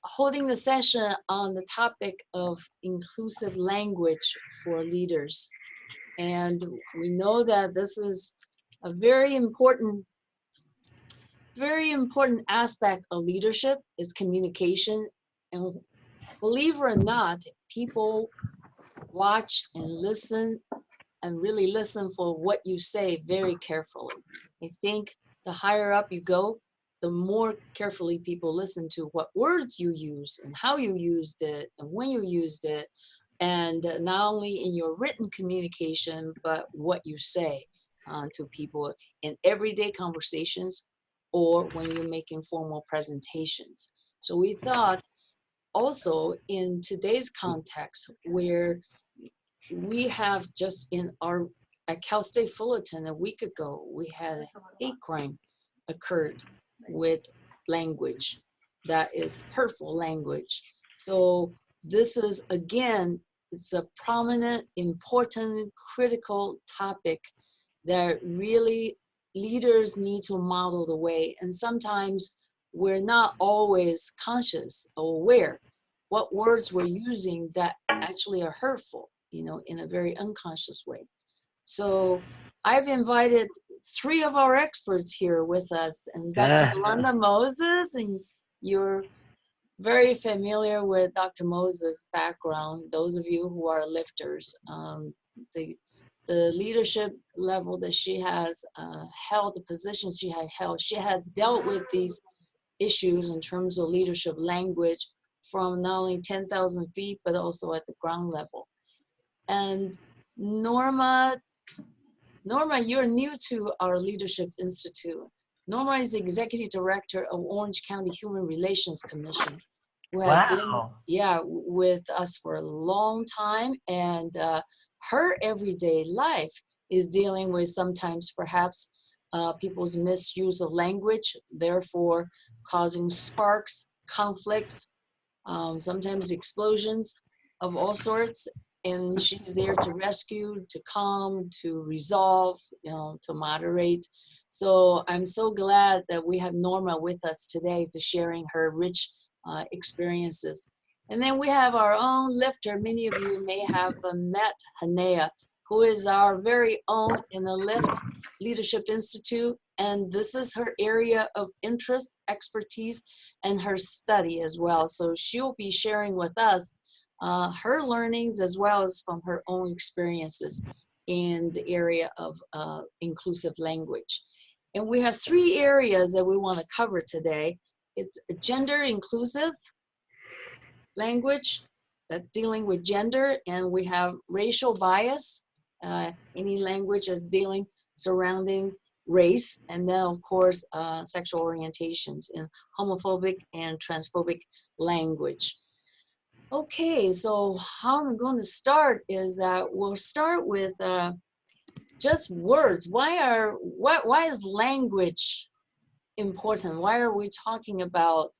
holding the session on the topic of inclusive language for leaders. And we know that this is a very important aspect of leadership is communication. And believe it or not, people watch and listen and really listen for what you say very carefully. I think the higher up you go, the more carefully people listen to what words you use and how you used it and when you used it, and not only in your written communication, but what you say to people in everyday conversations or when you're making formal presentations. So we thought also in today's context where we have just in our at Cal State Fullerton a week ago, we had a hate crime occurred with language that is hurtful language. So this is again, it's a prominent, important, critical topic that really leaders need to model the way. And sometimes we're not always conscious or aware what words we're using that actually are hurtful, in a very unconscious way. So I've invited three of our experts here with us, and Dr. Yolanda Moses, and you're very familiar with Dr. Moses' background. Those of you who are lifters, the leadership level that she has held, the positions she has held, she has dealt with these issues in terms of leadership language from not only 10,000 feet, but also at the ground level. And Norma, you're new to our Leadership Institute. Norma is Executive Director of Orange County Human Relations Commission, who have been with us for a long time. And her everyday life is dealing with sometimes perhaps people's misuse of language, therefore causing sparks, conflicts, sometimes explosions of all sorts. And she's there to rescue, to calm, to resolve, to moderate. So I'm so glad that we have Norma with us today to sharing her rich experiences. And then we have our own lifter. Many of you may have met Hanea, who is our very own in the Lift Leadership Institute. And this is her area of interest, expertise, and her study as well. So she'll be sharing with us her learnings as well as from her own experiences in the area of inclusive language. And we have three areas that we want to cover today. It's gender inclusive language, that's dealing with gender, and we have racial bias, any language that's dealing surrounding race, and then of course sexual orientations in homophobic and transphobic language. Okay, so how I'm going to start is that we'll start with just words. Why is language important? Why are we talking about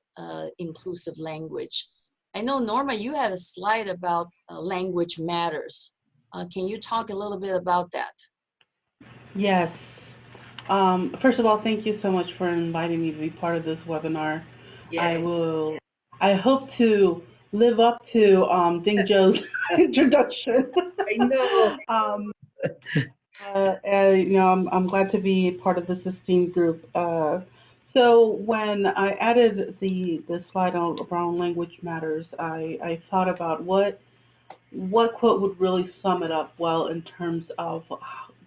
inclusive language? I know, Norma, you had a slide about language matters. Can you talk a little bit about that? Yes. First of all, thank you so much for inviting me to be part of this webinar. Yay. I hope to live up to Ding Zhou's introduction. I know. I'm glad to be part of this esteemed group. So when I added the slide on around language matters, I thought about what quote would really sum it up well in terms of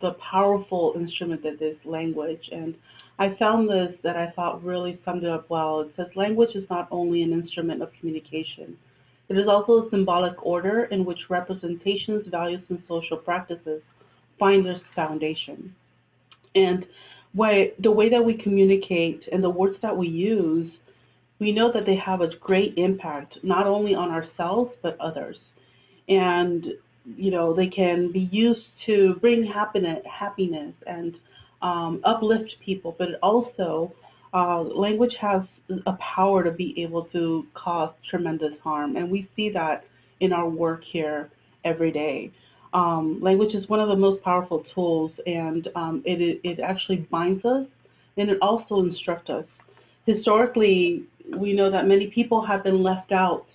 the powerful instrument that is language. And I found this that I thought really summed it up well. It says language is not only an instrument of communication, it is also a symbolic order in which representations, values, and social practices find their foundation. And the way that we communicate and the words that we use, we know that they have a great impact not only on ourselves but others. And they can be used to bring happiness and uplift people, but also language has a power to be able to cause tremendous harm, and we see that in our work here every day. Language is one of the most powerful tools, and it actually binds us, and it also instructs us. Historically, we know that many people have been left out,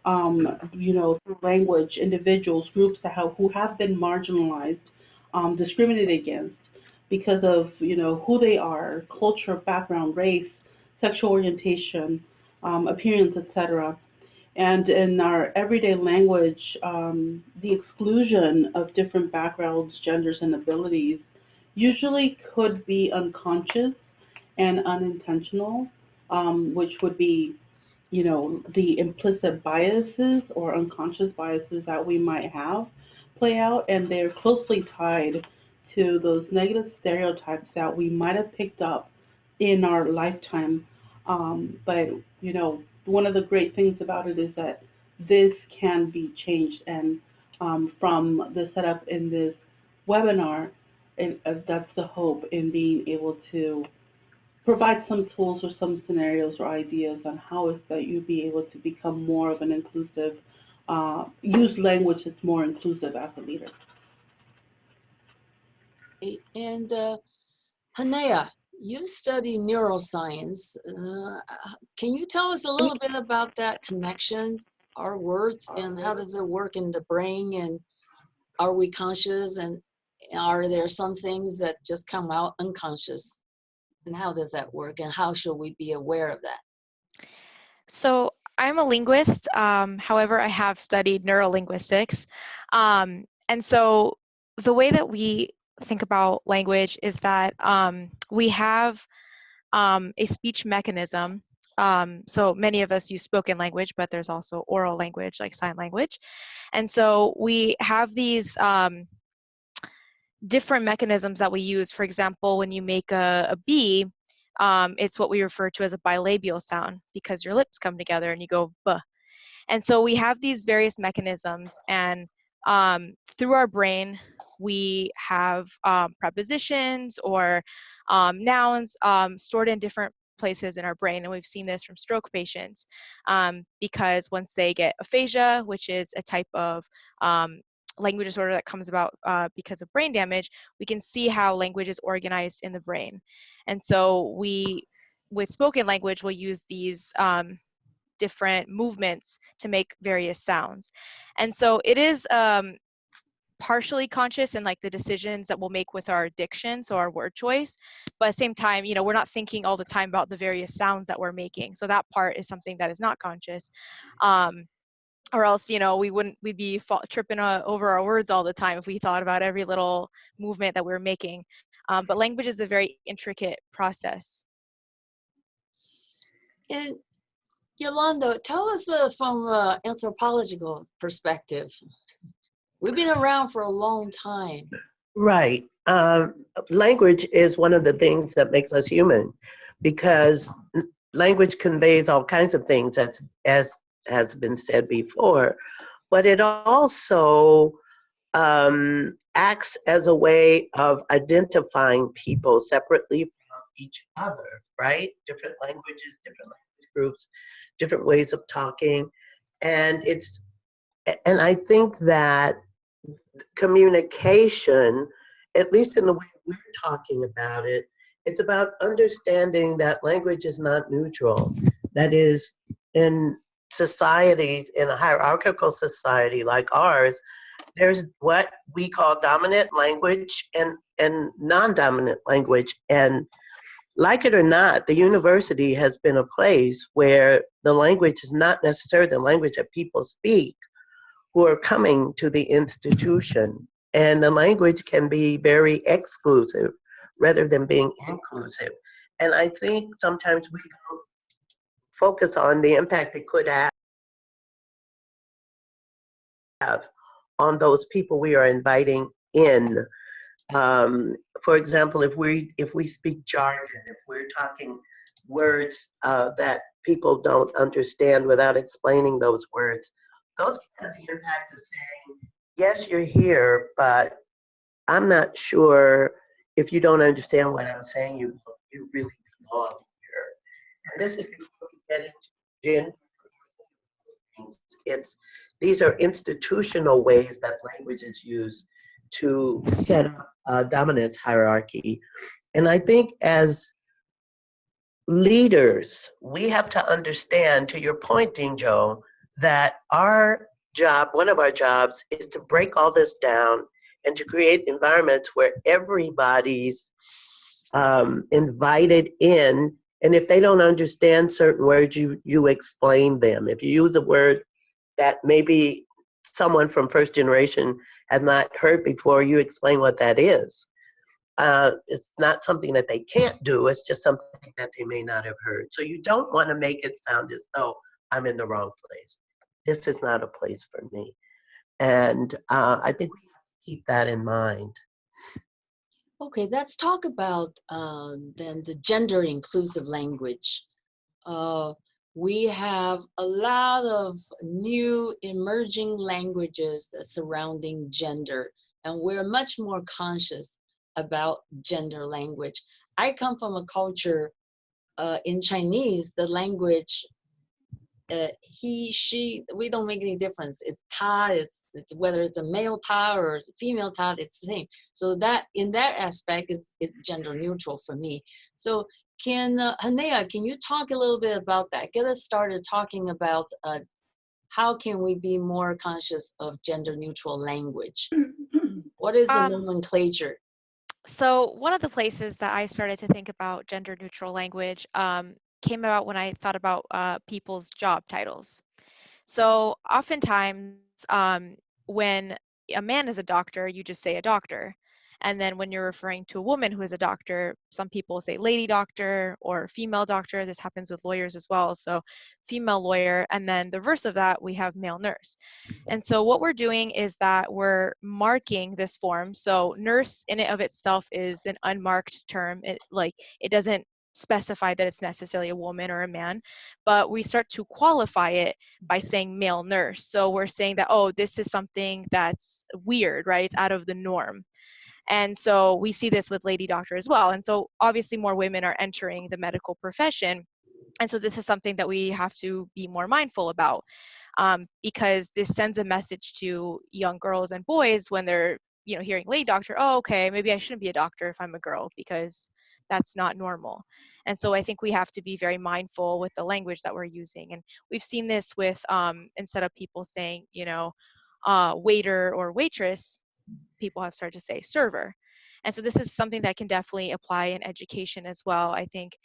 through language, individuals, groups who have been marginalized, discriminated against because of, who they are, culture, background, race, sexual orientation, appearance, etc. And in our everyday language, the exclusion of different backgrounds, genders, and abilities usually could be unconscious and unintentional, which would be, the implicit biases or unconscious biases that we might have play out, and they're closely tied to those negative stereotypes that we might have picked up in our lifetime. But, one of the great things about it is that this can be changed, and from the setup in this webinar, that's the hope in being able to provide some tools or some scenarios or ideas on how is that you'd be able to become more of an inclusive, use language that's more inclusive as a leader. And Hanea, you study neuroscience. Can you tell us a little bit about that connection, our words, and how does it work in the brain? And are we conscious? And are there some things that just come out unconscious? And how does that work? And how should we be aware of that? So I'm a linguist. However, I have studied neurolinguistics. And so the way that we think about language is that we have a speech mechanism. So many of us use spoken language, but there's also oral language like sign language. And so we have these different mechanisms that we use. For example, when you make a B, it's what we refer to as a bilabial sound because your lips come together and you go B. And so we have these various mechanisms, and through our brain, we have prepositions or nouns stored in different places in our brain. And we've seen this from stroke patients because once they get aphasia, which is a type of language disorder that comes about because of brain damage, we can see how language is organized in the brain. And so we, with spoken language, will use these different movements to make various sounds. And so it is partially conscious in like the decisions that we'll make with our diction, so our word choice, but at the same time, we're not thinking all the time about the various sounds that we're making. So that part is something that is not conscious. Or else, we'd be tripping over our words all the time if we thought about every little movement that we were making. But language is a very intricate process. And Yolanda, tell us from an anthropological perspective. We've been around for a long time. Right. Language is one of the things that makes us human because language conveys all kinds of things, as has been said before, but it also acts as a way of identifying people separately from each other, right? Different languages, different language groups, different ways of talking. And I think that communication, at least in the way we're talking about it, it's about understanding that language is not neutral. That is, in societies, in a hierarchical society like ours, there's what we call dominant language and non-dominant language. And like it or not, the university has been a place where the language is not necessarily the language that people speak who are coming to the institution. And the language can be very exclusive rather than being inclusive. And I think sometimes we don't focus on the impact it could have on those people we are inviting in. For example, if we speak jargon, if we're talking words that people don't understand without explaining those words, those can have the impact of saying, yes, you're here, but I'm not sure if you don't understand what I'm saying, you really belong here. And this is before we get into gender things. These are institutional ways that language is used to set up a dominance hierarchy. And I think as leaders, we have to understand, to your point, Dean Joe, that our job, one of our jobs, is to break all this down and to create environments where everybody's invited in. And if they don't understand certain words, you explain them. If you use a word that maybe someone from first generation has not heard before, you explain what that is. It's not something that they can't do, it's just something that they may not have heard. So you don't want to make it sound as though I'm in the wrong place. This is not a place for me. And I think we have to keep that in mind. Okay, let's talk about then the gender inclusive language. We have a lot of new emerging languages that surrounding gender, and we're much more conscious about gender language. I come from a culture in Chinese, the language, he, she, we don't make any difference. It's ta, it's whether it's a male ta or female ta, it's the same. So that in that aspect is gender neutral for me. So can Hanea, can you talk a little bit about that? Get us started talking about how can we be more conscious of gender neutral language? What is the nomenclature? So one of the places that I started to think about gender neutral language came about when I thought about people's job titles. So oftentimes when a man is a doctor, you just say a doctor. And then when you're referring to a woman who is a doctor, some people say lady doctor or female doctor. This happens with lawyers as well. So female lawyer, and then the reverse of that, we have male nurse. And so what we're doing is that we're marking this form. So nurse in and of itself is an unmarked term. It doesn't specify that it's necessarily a woman or a man, but we start to qualify it by saying male nurse. So we're saying that, oh, this is something that's weird, right? It's out of the norm. And so we see this with lady doctor as well. And so obviously more women are entering the medical profession. And so this is something that we have to be more mindful about because this sends a message to young girls and boys when they're, hearing lady doctor, oh, okay, maybe I shouldn't be a doctor if I'm a girl because that's not normal. And so I think we have to be very mindful with the language that we're using. And we've seen this with, instead of people saying, waiter or waitress, people have started to say server. And so this is something that can definitely apply in education as well. I think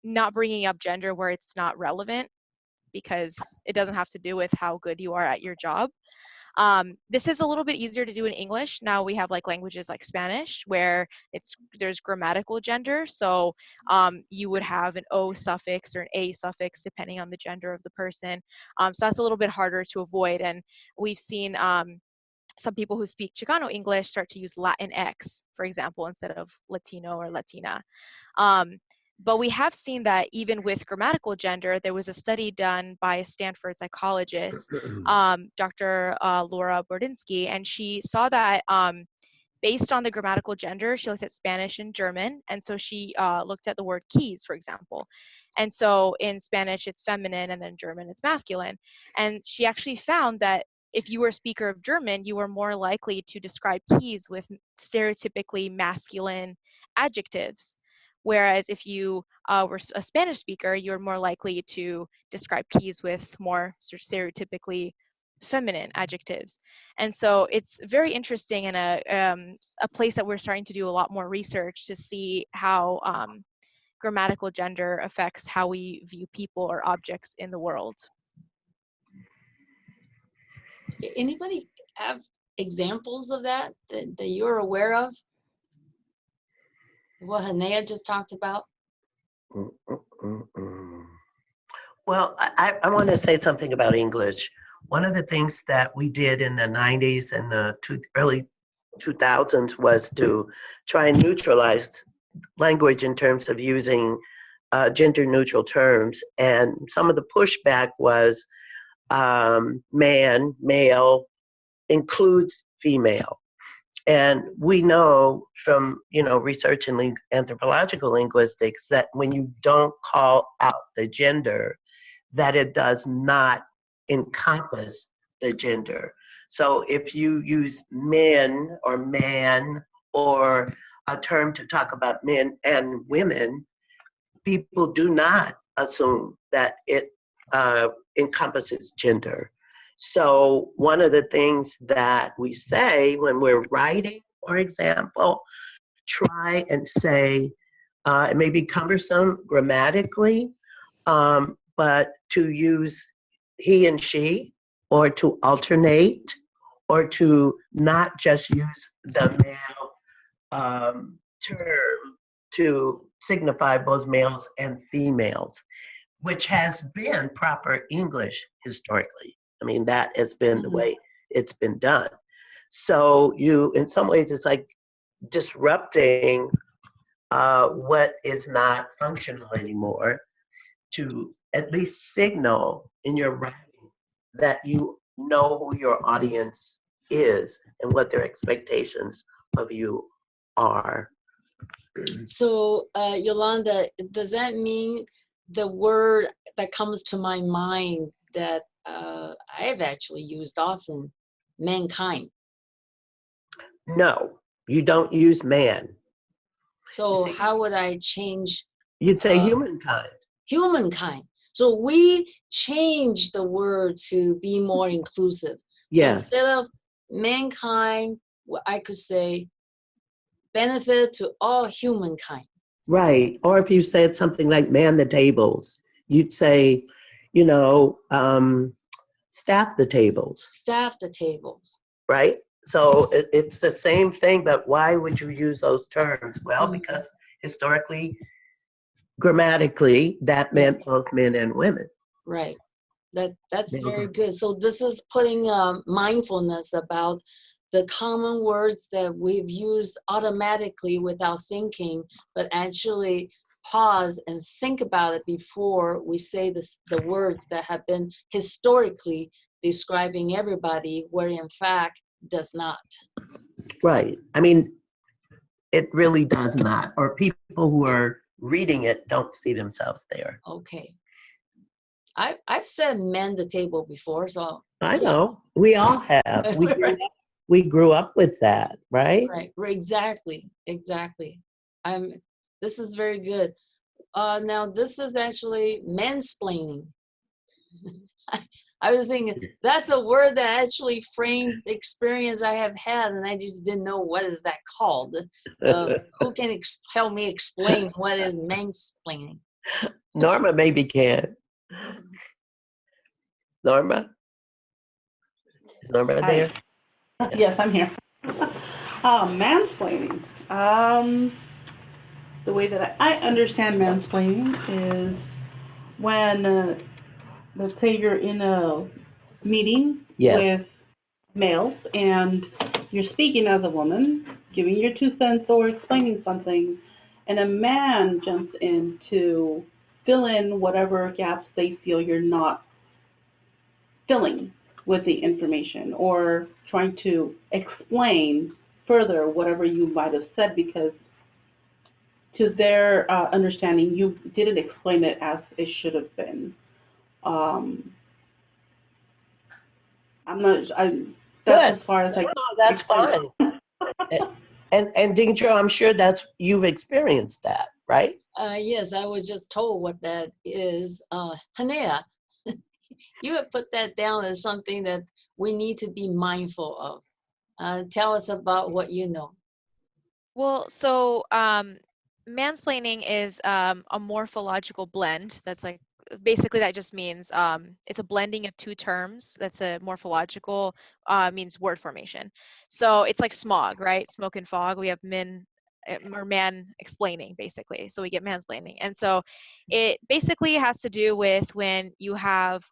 not bringing up gender where it's not relevant because it doesn't have to do with how good you are at your job. This is a little bit easier to do in English. Now we have languages like Spanish where there's grammatical gender. So you would have an O suffix or an A suffix depending on the gender of the person. So that's a little bit harder to avoid. And we've seen some people who speak Chicano English start to use Latinx, for example, instead of Latino or Latina. But we have seen that even with grammatical gender, there was a study done by a Stanford psychologist, Dr. Laura Bordinsky, and she saw that based on the grammatical gender, she looked at Spanish and German, and so she looked at the word keys, for example. And so in Spanish, it's feminine, and then German, it's masculine. And she actually found that if you were a speaker of German, you were more likely to describe keys with stereotypically masculine adjectives. Whereas if you were a Spanish speaker, you're more likely to describe keys with more stereotypically feminine adjectives. And so it's very interesting and a place that we're starting to do a lot more research to see how grammatical gender affects how we view people or objects in the world. Anybody have examples of that you're aware of? What Hanea just talked about? Well, I want to say something about English. One of the things that we did in the 90s and the early 2000s was to try and neutralize language in terms of using gender neutral terms. And some of the pushback was man, male, includes female. And we know from research in anthropological linguistics that when you don't call out the gender, that it does not encompass the gender. So if you use men or man or a term to talk about men and women, people do not assume that it encompasses gender. So one of the things that we say when we're writing, for example, try and say, it may be cumbersome grammatically, but to use he and she, or to alternate, or to not just use the male term to signify both males and females, which has been proper English historically. I mean, that has been the way it's been done. So you, in some ways, it's like disrupting what is not functional anymore, to at least signal in your writing that you know who your audience is and what their expectations of you are. So, Yolanda, does that mean the word that comes to my mind that I've actually used often, mankind? No, you don't use man. So See, how would I change you'd say uh, humankind. humankind? So we change the word to be more inclusive. So Yes, instead of mankind, I could say benefit to all humankind. right. Or if you said something like man the tables, you'd say, you know, staff the tables, Staff the tables. right? So it's the same thing, but why would you use those terms? Well, Mhm. because historically, grammatically, that Yes. meant both men and women. Right. That's They very were- good. So this is putting mindfulness about the common words that we've used automatically without thinking, but actually pause and think about it before we say the words that have been historically describing everybody, where in fact does not. Right. I mean, it really does not. Or people who are reading it don't see themselves there. Okay. I've said mend the table before, so I yeah. know. We all have. We grew up with that, right? Right, exactly. This is very good. Now this is actually mansplaining. I was thinking that's a word that actually framed the experience I have had, and I just didn't know what is that called. Who can help me explain what is mansplaining? Norma maybe can. Norma? Is Norma there? Yes, I'm here. Mansplaining. The way that I understand mansplaining is when, let's say you're in a meeting Yes. with males and you're speaking as a woman, giving your 2 cents or explaining something, and a man jumps in to fill in whatever gaps they feel you're not filling with the information, or trying to explain further whatever you might have said, because to their understanding, you didn't explain it as it should have been. I'm not, that's Good. as far as I No, that's explain fine. And Dingjo, I'm sure you've experienced that, right? Yes, I was just told what that is. Hanea, you have put that down as something that we need to be mindful of. Tell us about what you know. Well, so mansplaining is a morphological blend. That's like basically that just means it's a blending of two terms. That's a morphological means word formation. So it's like smog, right? Smoke and fog. We have men or man explaining basically. So we get mansplaining, and so it basically has to do with when you have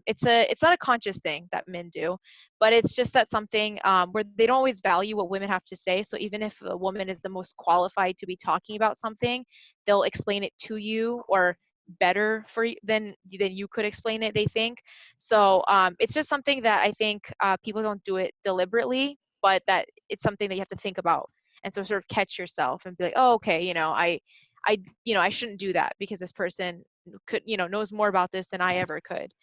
it's not a conscious thing that men do, but it's just that something where they don't always value what women have to say. So even if a woman is the most qualified to be talking about something, they'll explain it to you or better for you than you could explain it, they think. So it's just something that I think people don't do it deliberately, but that it's something that you have to think about. And so sort of catch yourself and be like, oh, okay, I shouldn't do that because this person could, knows more about this than I ever could.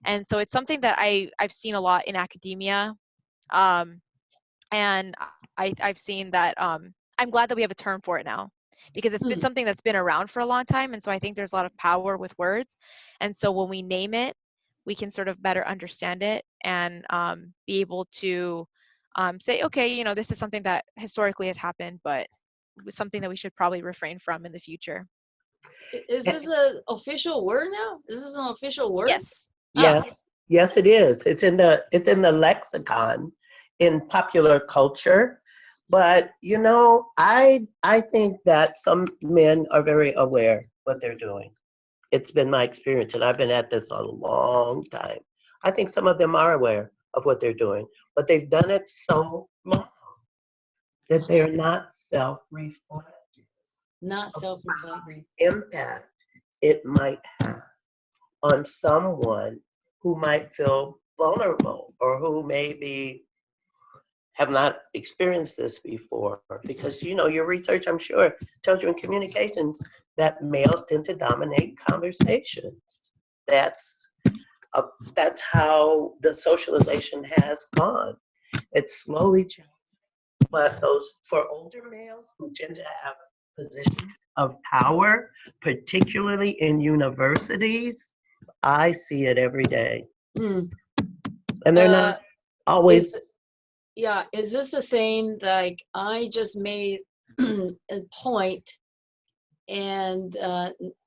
And so it's something that I've seen a lot in academia. And I've seen that I'm glad that we have a term for it now. because it's been something that's been around for a long time. And so I think there's a lot of power with words. And so when we name it, we can sort of better understand it and be able to say, okay, you know, this is something that historically has happened, but was something that we should probably refrain from in the future. Is this an official word now? Is this an official word? Yes. Yes, yes, it is. It's in the lexicon in popular culture. But you know, I think that some men are very aware what they're doing. It's been my experience, and I've been at this a long time. I think some of them are aware of what they're doing, but they've done it so long that they're not self-reflective Not of self-reflecting. the impact it might have on someone who might feel vulnerable or who maybe have not experienced this before. Because, you know, your research, I'm sure, tells you in communications that males tend to dominate conversations. That's that's how the socialization has gone. It's slowly changing. But those, for older males who tend to have positions of power, particularly in universities, I see it every day. Mm. And they're not always. Yeah, is this the same, like, I just made a point and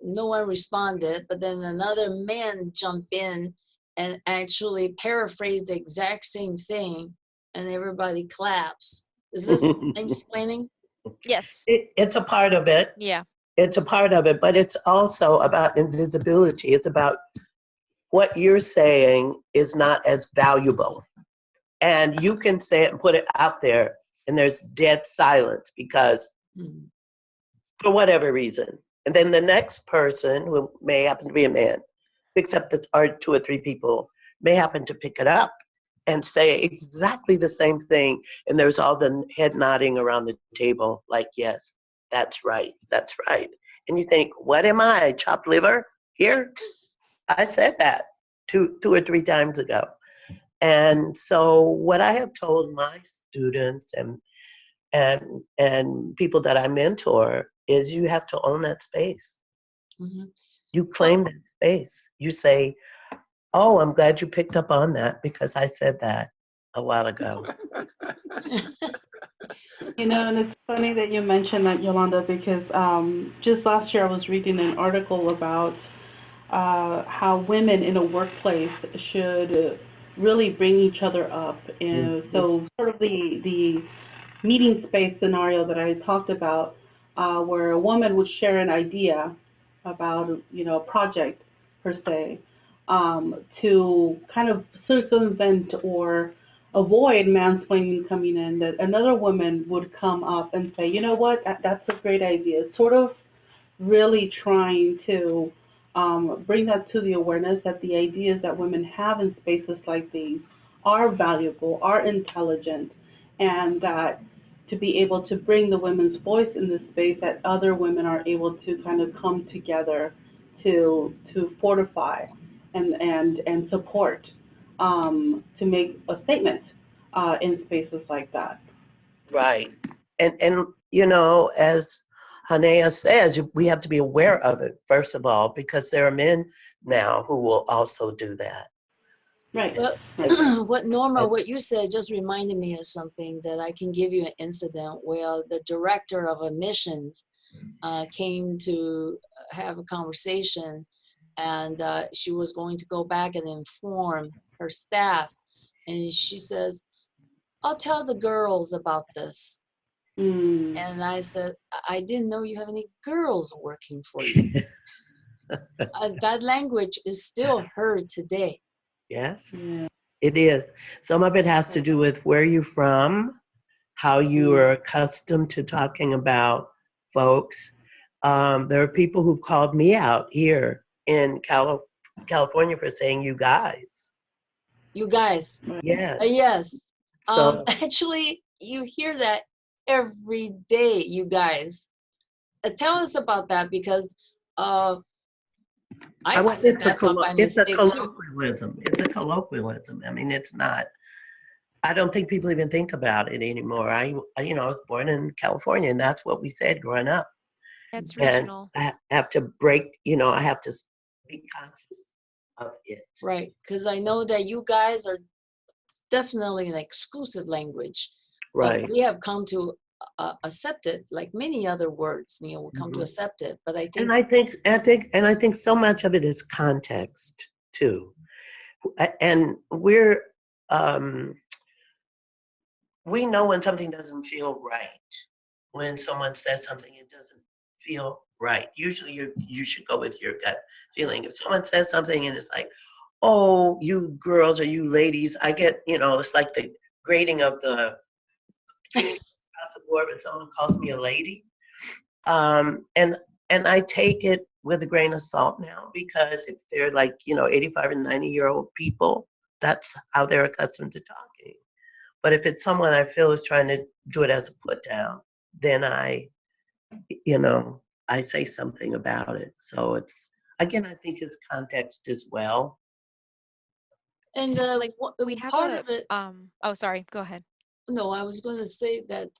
no one responded, but then another man jumped in and actually paraphrased the exact same thing, and everybody claps. Is this explaining? Yes. It's a part of it. Yeah. It's a part of it, but it's also about invisibility. It's about what you're saying is not as valuable. And you can say it and put it out there, and there's dead silence because for whatever reason. And then the next person, who may happen to be a man, picks up this, or 2 or 3 people may happen to pick it up and say exactly the same thing. And there's all the head nodding around the table like, yes, that's right, that's right. And you think, what am I, chopped liver here? I said that 2 or 3 times ago. And so what I have told my students and people that I mentor is you have to own that space. Mm-hmm. You claim that space. You say, oh, I'm glad you picked up on that because I said that a while ago. You know, and it's funny that you mentioned that, Yolanda, because just last year I was reading an article about how women in a workplace should really bring each other up. And so sort of the meeting space scenario that I talked about, where a woman would share an idea about, you know, a project per se, to kind of circumvent or avoid mansplaining coming in, that another woman would come up and say, you know what, that's a great idea. Sort of really trying to bring that to the awareness that the ideas that women have in spaces like these are valuable, are intelligent, and that to be able to bring the women's voice in this space, that other women are able to kind of come together to fortify and support, to make a statement in spaces like that. Right. And you know, as Hanea says, we have to be aware of it, first of all, because there are men now who will also do that. Right. Well, what you said just reminded me of something that I can give you an incident where the director of admissions came to have a conversation, and she was going to go back and inform her staff. And she says, I'll tell the girls about this. And I said, I didn't know you have any girls working for you. That language is still heard today. Yes, it is. Some of it has to do with where you're from, how you are accustomed to talking about folks. There are people who've called me out here in California for saying you guys. You guys. Yes. Yes. So, actually, you hear that every day, you guys. Tell us about that, because it's a too. colloquialism. It's a colloquialism. I mean, it's not. I don't think people even think about it anymore. I was born in California, and that's what we said growing up. It's And regional. I have to break, I have to be conscious of it. Right, because I know that you guys are definitely an exclusive language, but Right. we have come to accept it, like many other words, we come to Mhm. accept it. But I think, And I think so much of it is context too. And um, we know when something doesn't feel right. When someone says something, it doesn't feel right. Usually you should go with your gut feeling. If someone says something and it's like, oh, you girls or you ladies, I get, it's like the grading of the across the board when someone calls me a lady. And I take it with a grain of salt now, because if they're like, 85 and 90-year-old people, that's how they're accustomed to talking. But if it's someone I feel is trying to do it as a put down, then you know, I say something about it. So it's, again, I think it's context as well. and Like we have part a of it, oh, sorry, go ahead. no, I was going to say that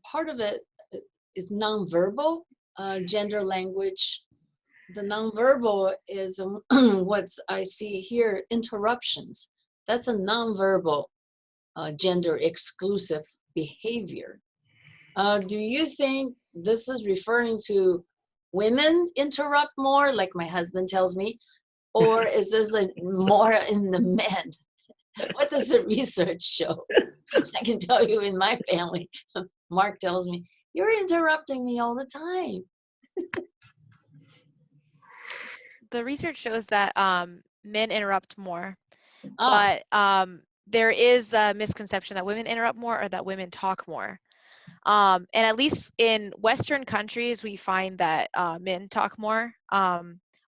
part of it is nonverbal gender language. The nonverbal is what I see here, interruptions. That's a nonverbal gender exclusive behavior. Do you think this is referring to women interrupt more, like my husband tells me, or is this more in the men? What does the research show? I can tell you in my family, Mark tells me, you're interrupting me all the time. The research shows that men interrupt more, Ah, but there is a misconception that women interrupt more or that women talk more. And at least in Western countries, we find that men talk more,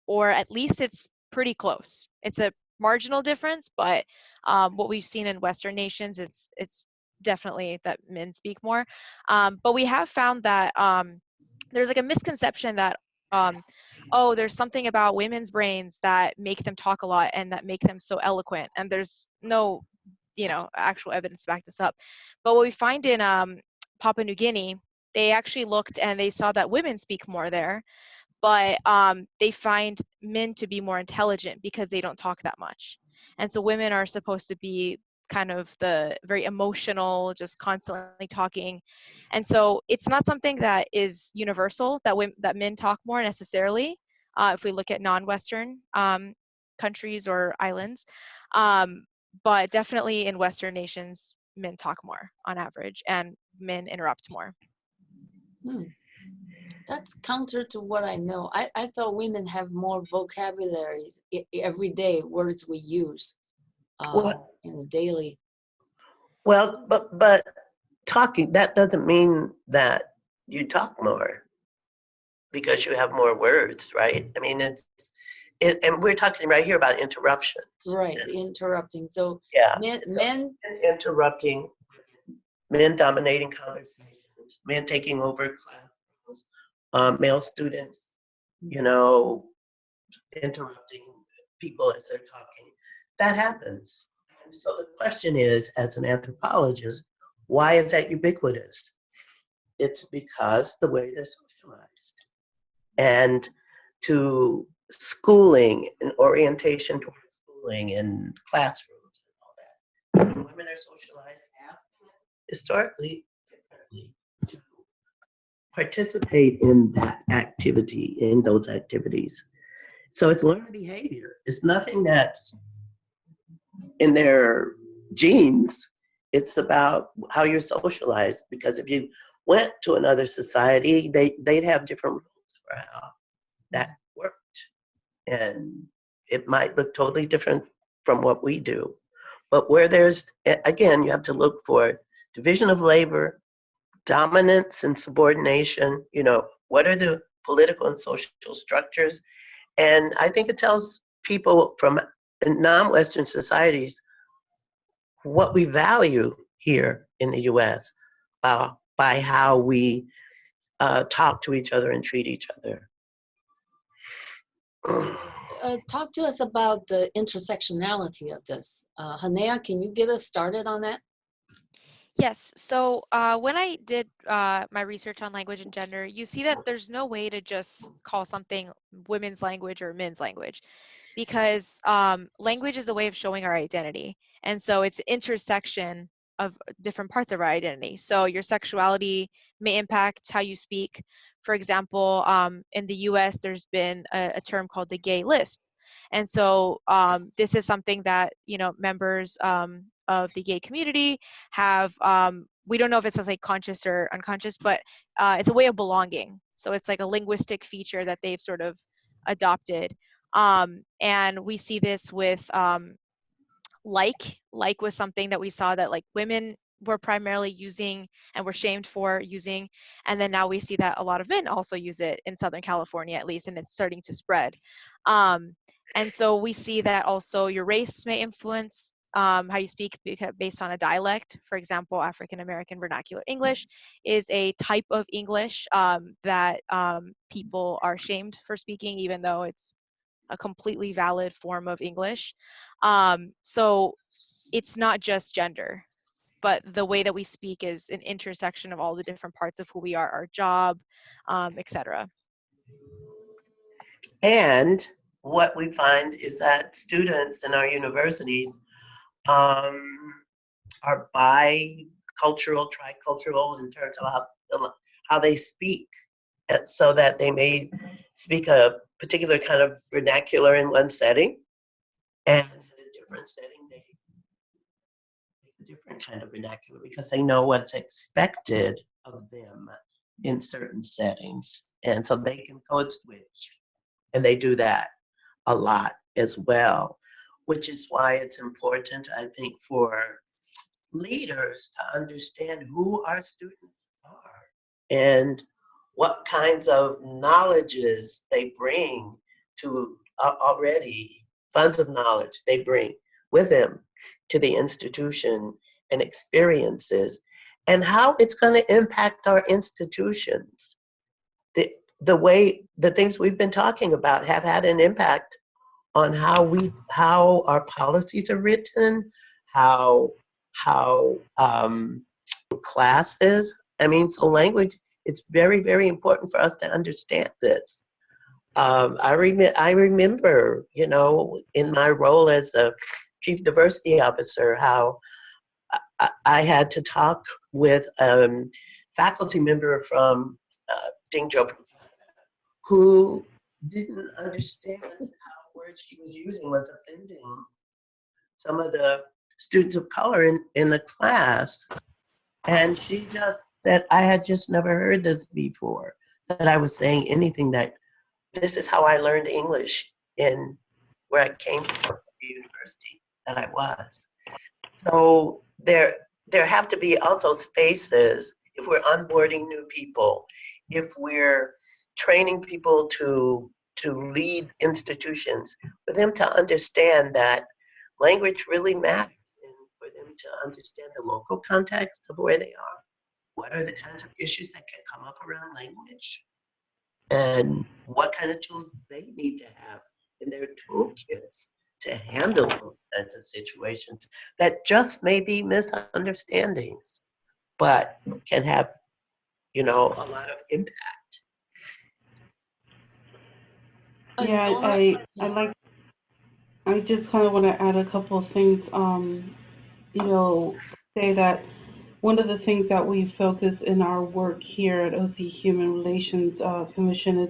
or at least it's pretty close. It's a marginal difference, but what we've seen in Western nations, it's definitely that men speak more. But we have found that there's like a misconception that oh, there's something about women's brains that make them talk a lot and that make them so eloquent, and there's no actual evidence to back this up. But what we find in Papua New Guinea, they actually looked and they saw that women speak more there, but they find men to be more intelligent because they don't talk that much. And so women are supposed to be kind of the very emotional, just constantly talking. And so it's not something that is universal that that men talk more necessarily. If we look at non-Western countries or islands, but definitely in Western nations, men talk more on average, and men interrupt more. hmm. That's counter to what I know. I thought women have more vocabularies everyday words we use Well, in the daily. but talking, that doesn't mean that you talk more because you have more words, right? I mean, and we're talking right here about interruptions. Right, the interrupting. So Yeah. men, Interrupting, men dominating conversations, men taking over classrooms, male students, interrupting people as they're talking. That happens. So the question is, as an anthropologist, why is that ubiquitous? It's because the way they're socialized. And to schooling and orientation towards schooling and classrooms and all that. And women are socialized historically differently to participate in that activity, in those activities. So it's learned behavior. It's nothing that's in their genes. It's about how you're socialized. Because if you went to another society, they'd have different rules for how that worked. And it might look totally different from what we do. But where there's, again, you have to look for division of labor, dominance and subordination, what are the political and social structures? And I think it tells people from non-Western societies what we value here in the US by how we talk to each other and treat each other. talk to us about the intersectionality of this. Hanea, can you get us started on that? Yes. So when I did my research on language and gender, you see that there's no way to just call something women's language or men's language, because language is a way of showing our identity. And so it's an intersection of different parts of our identity. So your sexuality may impact how you speak. For example, in the US, there's been a term called the gay lisp. And so this is something that, members of the gay community have, we don't know if it's like conscious or unconscious, but it's a way of belonging. So it's like a linguistic feature that they've sort of adopted. And we see this with like was something that we saw that like women were primarily using and were shamed for using, and then now we see that a lot of men also use it in Southern California at least, and it's starting to spread. And so we see that also your race may influence how you speak based on a dialect. For example, African American Vernacular English is a type of English that people are shamed for speaking, even though it's a completely valid form of English. So it's not just gender, but the way that we speak is an intersection of all the different parts of who we are, our job, etc. And what we find is that students in our universities um, are bicultural, tricultural in terms of how they speak, and so that they may speak a particular kind of vernacular in one setting, and in a different setting they speak a different kind of vernacular because they know what's expected of them in certain settings, and so they can code switch, and they do that a lot as well, which is why it's important, I think, for leaders to understand who our students are and what kinds of knowledges they bring to already funds of knowledge they bring with them to the institution and experiences, and how it's going to impact our institutions. The way the things we've been talking about have had an impact on how our policies are written, how classes. I mean, so language. It's very, very important for us to understand this. I remember, in my role as a chief diversity officer, how I had to talk with a faculty member from Dingzhou who didn't understand how words she was using was offending some of the students of color in the class. And she just said, I had just never heard this before, that I was saying anything that this is how I learned English in where I came from, the university that I was. So there have to be also spaces if we're onboarding new people, if we're training people to lead institutions, for them to understand that language really matters, and for them to understand the local context of where they are. What are the kinds of issues that can come up around language? And what kind of tools they need to have in their toolkits to handle those kinds of situations that just may be misunderstandings, but can have, a lot of impact. Yeah, Nora? I just kind of want to add a couple of things. Say that one of the things that we focus in our work here at OC Human Relations Commission is,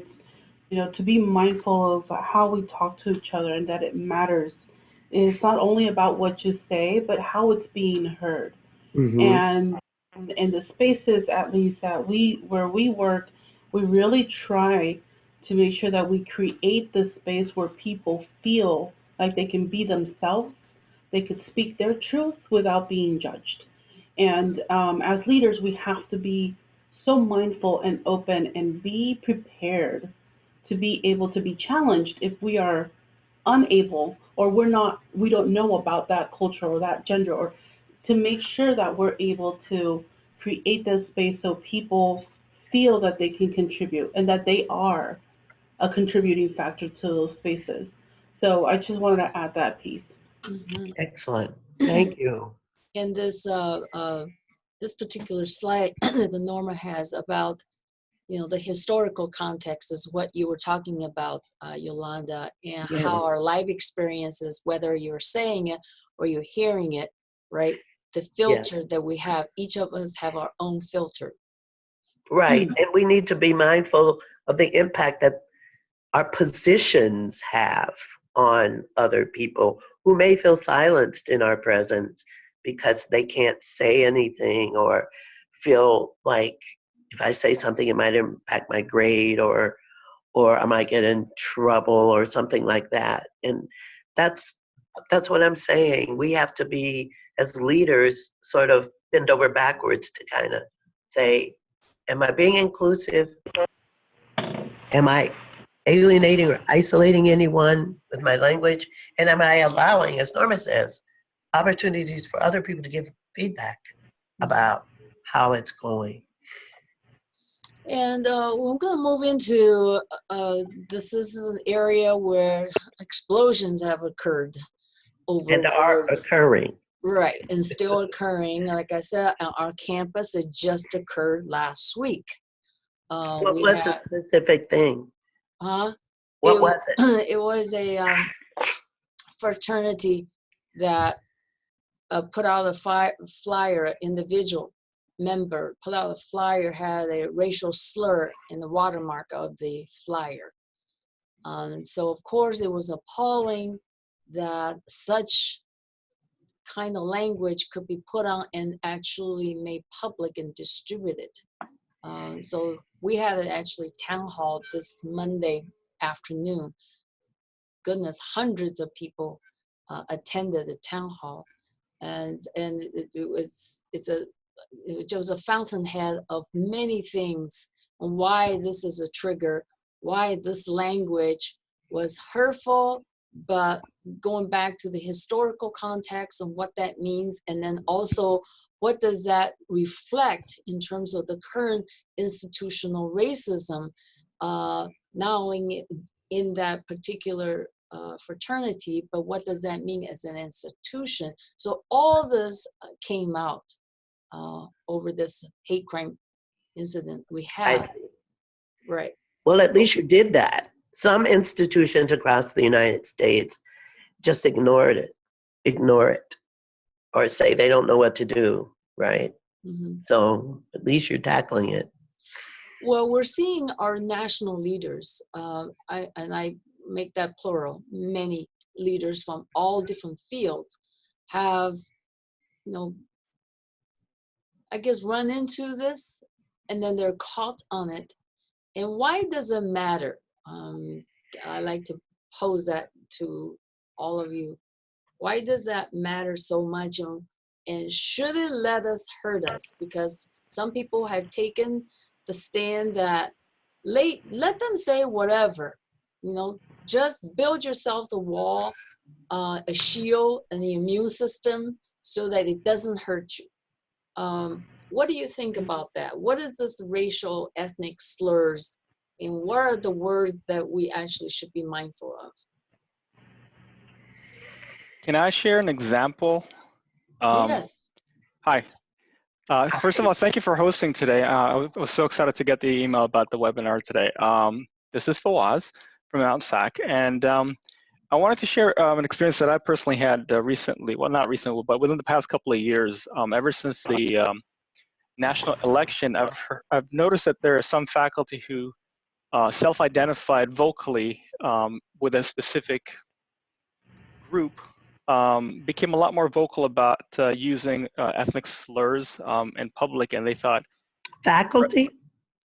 to be mindful of how we talk to each other and that it matters. It's not only about what you say, but how it's being heard. Mm-hmm. And in the spaces, at least where we work, we really try to make sure that we create the space where people feel like they can be themselves, they could speak their truth without being judged. And as leaders, we have to be so mindful and open and be prepared to be able to be challenged if we are unable or we don't know about that culture or that gender, or to make sure that we're able to create this space so people feel that they can contribute and that they are a contributing factor to those spaces. So I just wanted to add that piece. Mhm. Excellent. Thank you. In this this particular slide that Norma has about, you know, the historical context is what you were talking about, Yolanda, and Yes. how our life experiences, whether you're saying it or you're hearing it, right? The filter that we have, each of us have our own filter. Right. And we need to be mindful of the impact that our positions have on other people who may feel silenced in our presence because they can't say anything or feel like if I say something, it might impact my grade or I might get in trouble or something like that. And that's what I'm saying. We have to be, as leaders, sort of bend over backwards to kind of say, am I being inclusive? Am I alienating or isolating anyone with my language? And am I allowing, as Norma says, opportunities for other people to give feedback about how it's going? And we're going to move into, this is an area where explosions have occurred over And are words. occurring. Right, and still occurring. Like I said, on our campus, it just occurred last week. What We was the had, specific thing? huh? What was it? It was a fraternity that put out a flyer, individual member put out a flyer, had a racial slur in the watermark of the flyer. So of course it was appalling that such kind of language could be put on and actually made public and distributed. So we had an actually town hall this Monday afternoon. Goodness, hundreds of people attended the town hall, and it was a fountainhead of many things on why this is a trigger, why this language was hurtful, but going back to the historical context and what that means, and then also what does that reflect in terms of the current institutional racism, not only in that particular fraternity, but what does that mean as an institution? So all this came out over this hate crime incident we I had. see. Right. Well, at least you did that. Some institutions across the United States just ignore it, or say they don't know what to do, right? Mm-hmm. So at least you're tackling it. Well, we're seeing our national leaders, I make that plural, many leaders from all different fields have, you know, I guess run into this and then they're caught on it. And why does it matter? I like to pose that to all of you. Why does that matter so much? And should it let us? Because some people have taken the stand that let them say whatever, you know, just build yourself a wall, a shield, and the immune system so that it doesn't hurt you. What do you think about that? What is this racial, ethnic slurs, and what are the words that we actually should be mindful of? Can I share an example? Yes. Hi. First of all, thank you for hosting today. I was so excited to get the email about the webinar today. This is Fawaz from Mount SAC, and I wanted to share an experience that I personally had recently, well, not recently, but within the past couple of years. Ever since the national election, I've noticed that there are some faculty who self-identified vocally with a specific group, became a lot more vocal about using ethnic slurs in public, and they thought Faculty?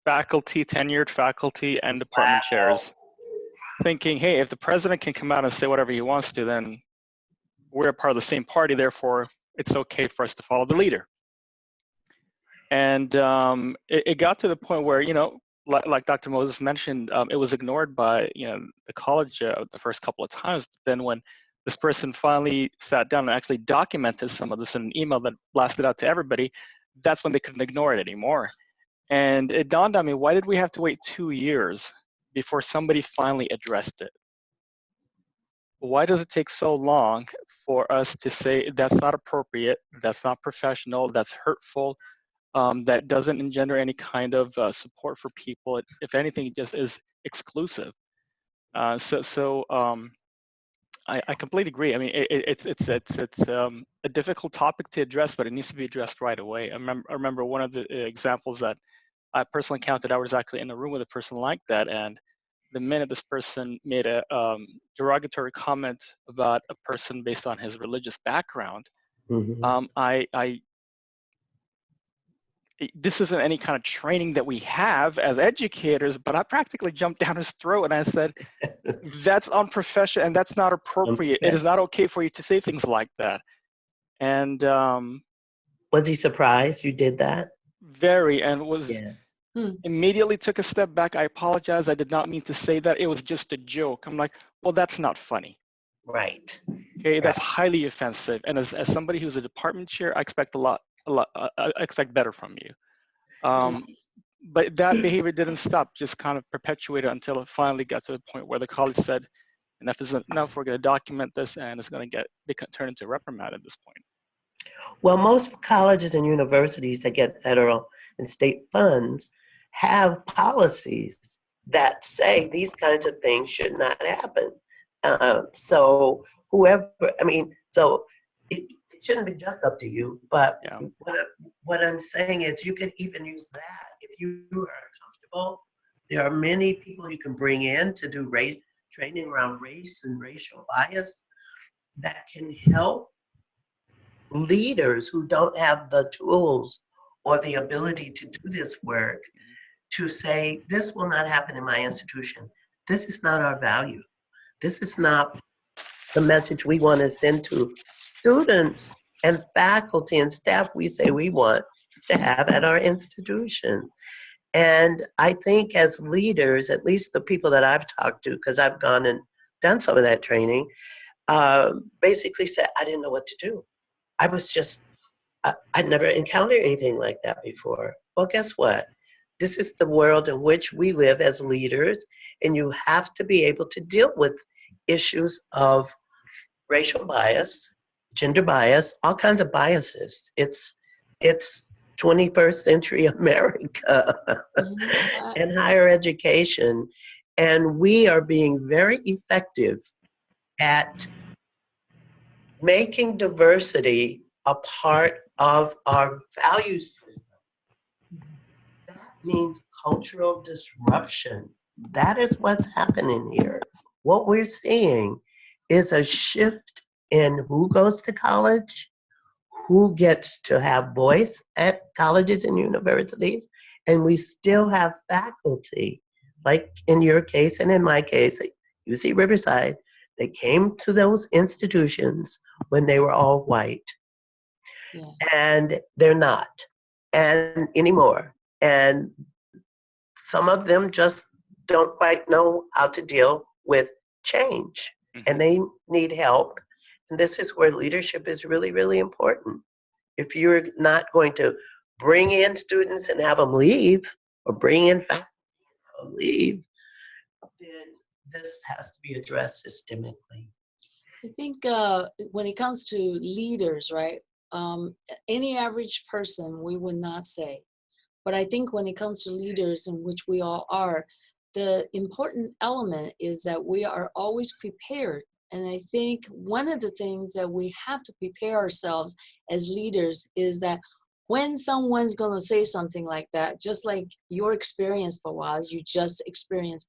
faculty, tenured faculty, and department chairs, thinking, hey, if the president can come out and say whatever he wants to, then we're a part of the same party, therefore it's okay for us to follow the leader. And it got to the point where, you know, like Dr. Moses mentioned, it was ignored by, you know, the college the first couple of times. But then when this person finally sat down and actually documented some of this in an email that blasted out to everybody, that's when they couldn't ignore it anymore. And it dawned on me, why did we have to wait 2 years before somebody finally addressed it? Why does it take so long for us to say that's not appropriate, that's not professional, that's hurtful, that doesn't engender any kind of support for people. If anything, it just is exclusive. I completely agree. I mean, it's a difficult topic to address, but it needs to be addressed right away. I remember one of the examples that I personally encountered. I was actually in a room with a person like that, and the minute this person made a derogatory comment about a person based on his religious background, Mhm. This isn't any kind of training that we have as educators, but I practically jumped down his throat and I said, that's unprofessional and that's not appropriate. It is not okay for you to say things like that. And Was he surprised you did that? very, and was Yes. immediately took a step back. I apologize. I did not mean to say that. It was just a joke. I'm like, well, that's not funny. Right. Okay, that's highly offensive. And as somebody who's a department chair, I expect I expect better from you. Yes. But that behavior didn't stop, just kind of perpetuated until it finally got to the point where the college said, enough is enough, we're going to document this, and it's going to turn into a reprimand at this point. Well, most colleges and universities that get federal and state funds have policies that say these kinds of things should not happen. So it shouldn't be just up to you, but Yeah. what I'm saying is you can even use that. If you are comfortable, there are many people you can bring in to do training around race and racial bias that can help leaders who don't have the tools or the ability to do this work to say, this will not happen in my institution. This is not our value. This is not the message we want to send to students and faculty and staff we say we want to have at our institution. And I think as leaders, at least the people that I've talked to, because I've gone and done some of that training, basically said, I didn't know what to do. I was just, I'd never encountered anything like that before. Well, guess what? This is the world in which we live as leaders, and you have to be able to deal with issues of racial bias, gender bias, all kinds of biases. It's 21st century America and higher education, and we are being very effective at making diversity a part of our value system. That means cultural disruption. That is what's happening here. What we're seeing is a shift in who goes to college, who gets to have voice at colleges and universities, and we still have faculty, like in your case and in my case at UC Riverside, they came to those institutions when they were all white. Yeah. And they're not anymore. And some of them just don't quite know how to deal with change, and they need help. And this is where leadership is really, really important. If you're not going to bring in students and have them leave, or bring in faculty and have them leave, then this has to be addressed systemically. I think when it comes to leaders, right? Any average person, we would not say. But I think when it comes to leaders, in which we all are, the important element is that we are always prepared. And I think one of the things that we have to prepare ourselves as leaders is that when someone's going to say something like that, just like your experience, Fawaz, you just experienced,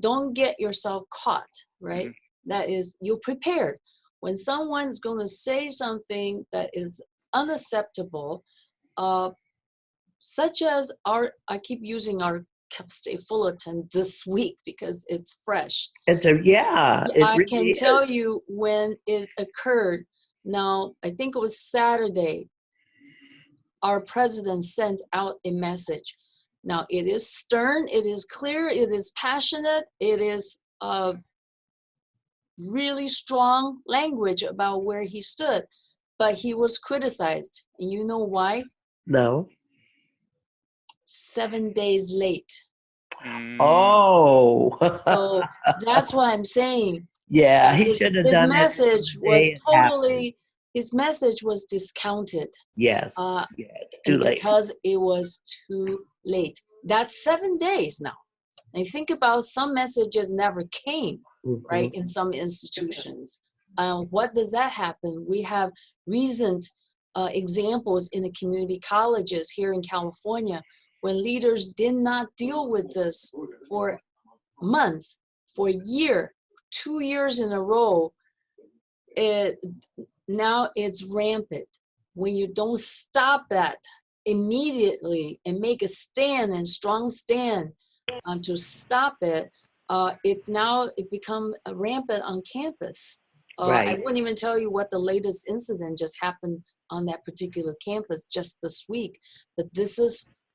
don't get yourself caught, right? That is, you're prepared. When someone's going to say something that is unacceptable, such as I keep using our Cap State Fullerton this week because it's fresh. I can tell you when it occurred. Now, I think it was Saturday, our president sent out a message. Now, it is stern, it is clear, it is passionate, it is really strong language about where he stood, but he was criticized. And you know why? No. 7 days late. Oh. So that's what I'm saying. Yeah, he should have done it. His message was totally, his message was discounted. Yes. Uh, Yeah, it's too and late. because it was too late. That's 7 days now. And think about some messages never came, right, in some institutions. What does that happen? We have recent examples in the community colleges here in California when leaders did not deal with this for months, for a year, 2 years in a row. Now it's rampant. When you don't stop that immediately and make a stand and strong stand to stop it, it become rampant on campus. I Right. wouldn't even tell you what the latest incident just happened on that particular campus just this week, but this is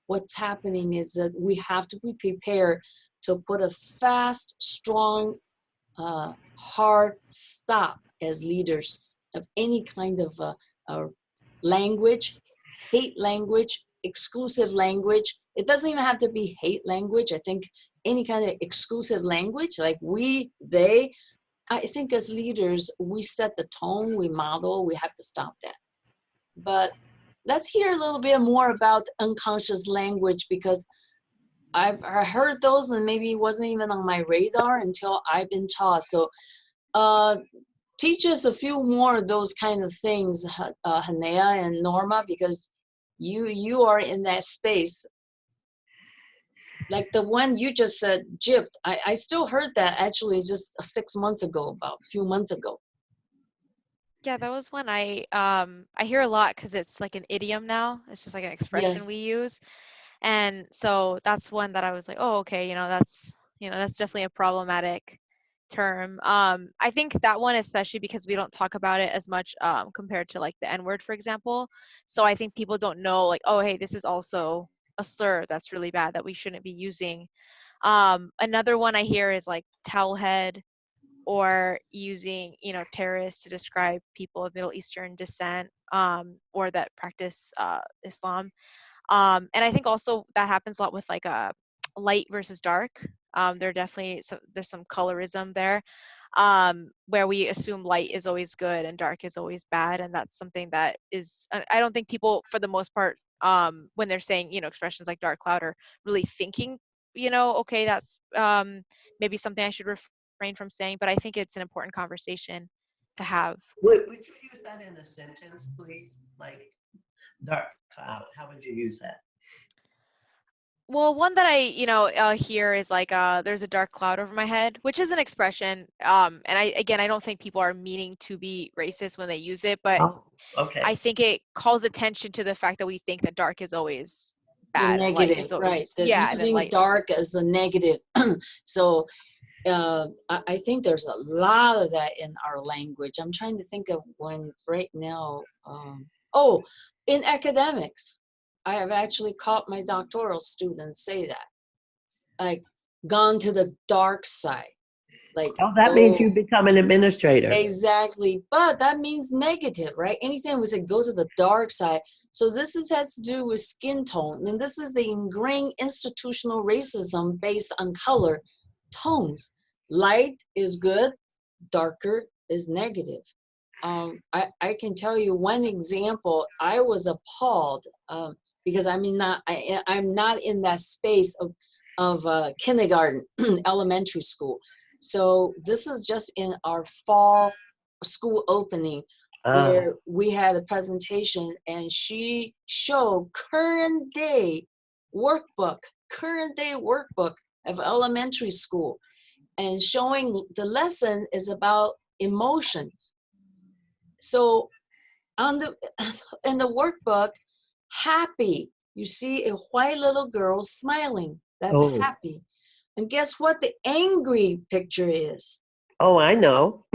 what's happening is that we have to be prepared to put a fast, strong, hard stop as leaders of any kind of language, hate language, exclusive language. It doesn't even have to be hate language. I think any kind of exclusive language, like we, they, I think as leaders, we set the tone, we model, we have to stop that. But let's hear a little bit more about unconscious language, because I heard those and maybe it wasn't even on my radar until I've been taught. So teach us a few more of those kind of things, Hanea and Norma, because you are in that space. Like the one you just said, gypped. I still heard that actually just 6 months ago, about a few months ago. Yeah, that was one I hear a lot because it's like an idiom now. It's just like an expression we use. And so that's one that I was like, oh, okay, that's definitely a problematic term. I think that one, especially because we don't talk about it as much compared to like the N-word, for example. So I think people don't know like, oh, hey, this is also a slur that's really bad that we shouldn't be using. Another one I hear is like towelhead, or using, terrorists to describe people of Middle Eastern descent, or that practice Islam. And I think also that happens a lot with like light versus dark. There's some colorism there, where we assume light is always good and dark is always bad, and that's something that is, I don't think people, for the most part, when they're saying, expressions like dark cloud, are really thinking, okay, that's maybe something I should refrain from saying. But I think it's an important conversation to have. Would you use that in a sentence, please? Like dark cloud, how would you use that? Well, one that I hear is like, there's a dark cloud over my head, which is an expression. And I don't think people are meaning to be racist when they use it, but Oh, okay. I think it calls attention to the fact that we think that dark is always The bad and light negative, is right? always, yeah, and then Using light is dark as the negative. So I think there's a lot of that in our language. I'm trying to think of one right now. In academics, I have actually caught my doctoral students say that, like, gone to the dark side. Like, Oh, that means you become an administrator. Exactly, but that means negative, right? Anything we say go to the dark side. So this has to do with skin tone, and this is the ingrained institutional racism based on color tones. Light is good, darker is negative. I can tell you one example. I was appalled because I'm not in that space of kindergarten, elementary school. So this is just in our fall school opening, where we had a presentation, and she showed current day workbook of elementary school, and showing the lesson is about emotions. So in the workbook, happy, you see a white little girl smiling. That's happy. And guess what the angry picture is? Oh, I know.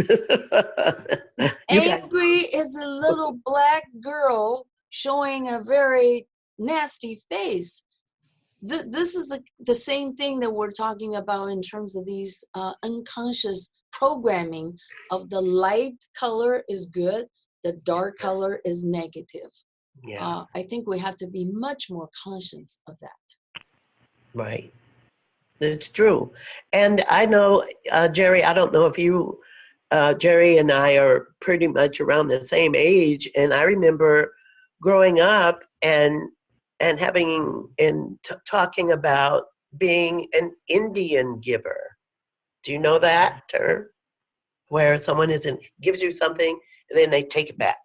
Angry is a little black girl showing a very nasty face. This is the same thing that we're talking about in terms of these unconscious programming of the light color is good, the dark color is negative. Yeah. I think we have to be much more conscious of that. Right. It's true. And I know, Jerry, I don't know if you Jerry and I are pretty much around the same age, and I remember growing up and having and talking about being an Indian giver. Do you know that term? Where someone gives you something and then they take it back,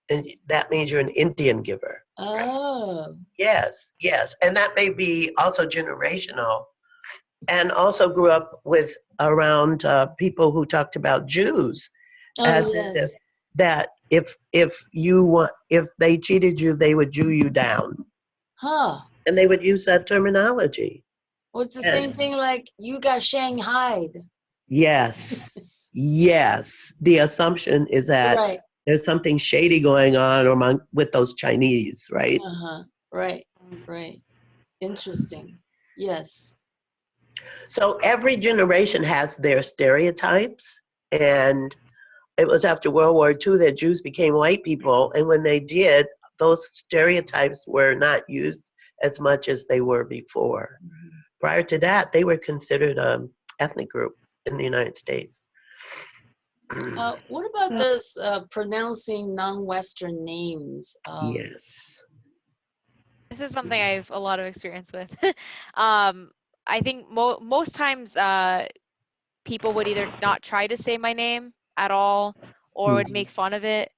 and that means you're an Indian giver. Oh, Yes, yes, and that may be also generational. And also grew up with around people who talked about Jews as oh if yes. that if they cheated you, they would Jew you down, Huh. and they would use that terminology. Well, it's the same And thing like you got shanghaied. yes, yes, the assumption is that Right. there's something shady going on with those Chinese, right? Uh-huh. Right. Right. Interesting. Yes. So every generation has their stereotypes, and it was after World War II that Jews became white people, and when they did, those stereotypes were not used as much as they were before. Prior to that, they were considered an ethnic group in the United States. What about this pronouncing non-Western names? Yes. This is something I have a lot of experience with. I think most times people would either not try to say my name at all or would make fun of it.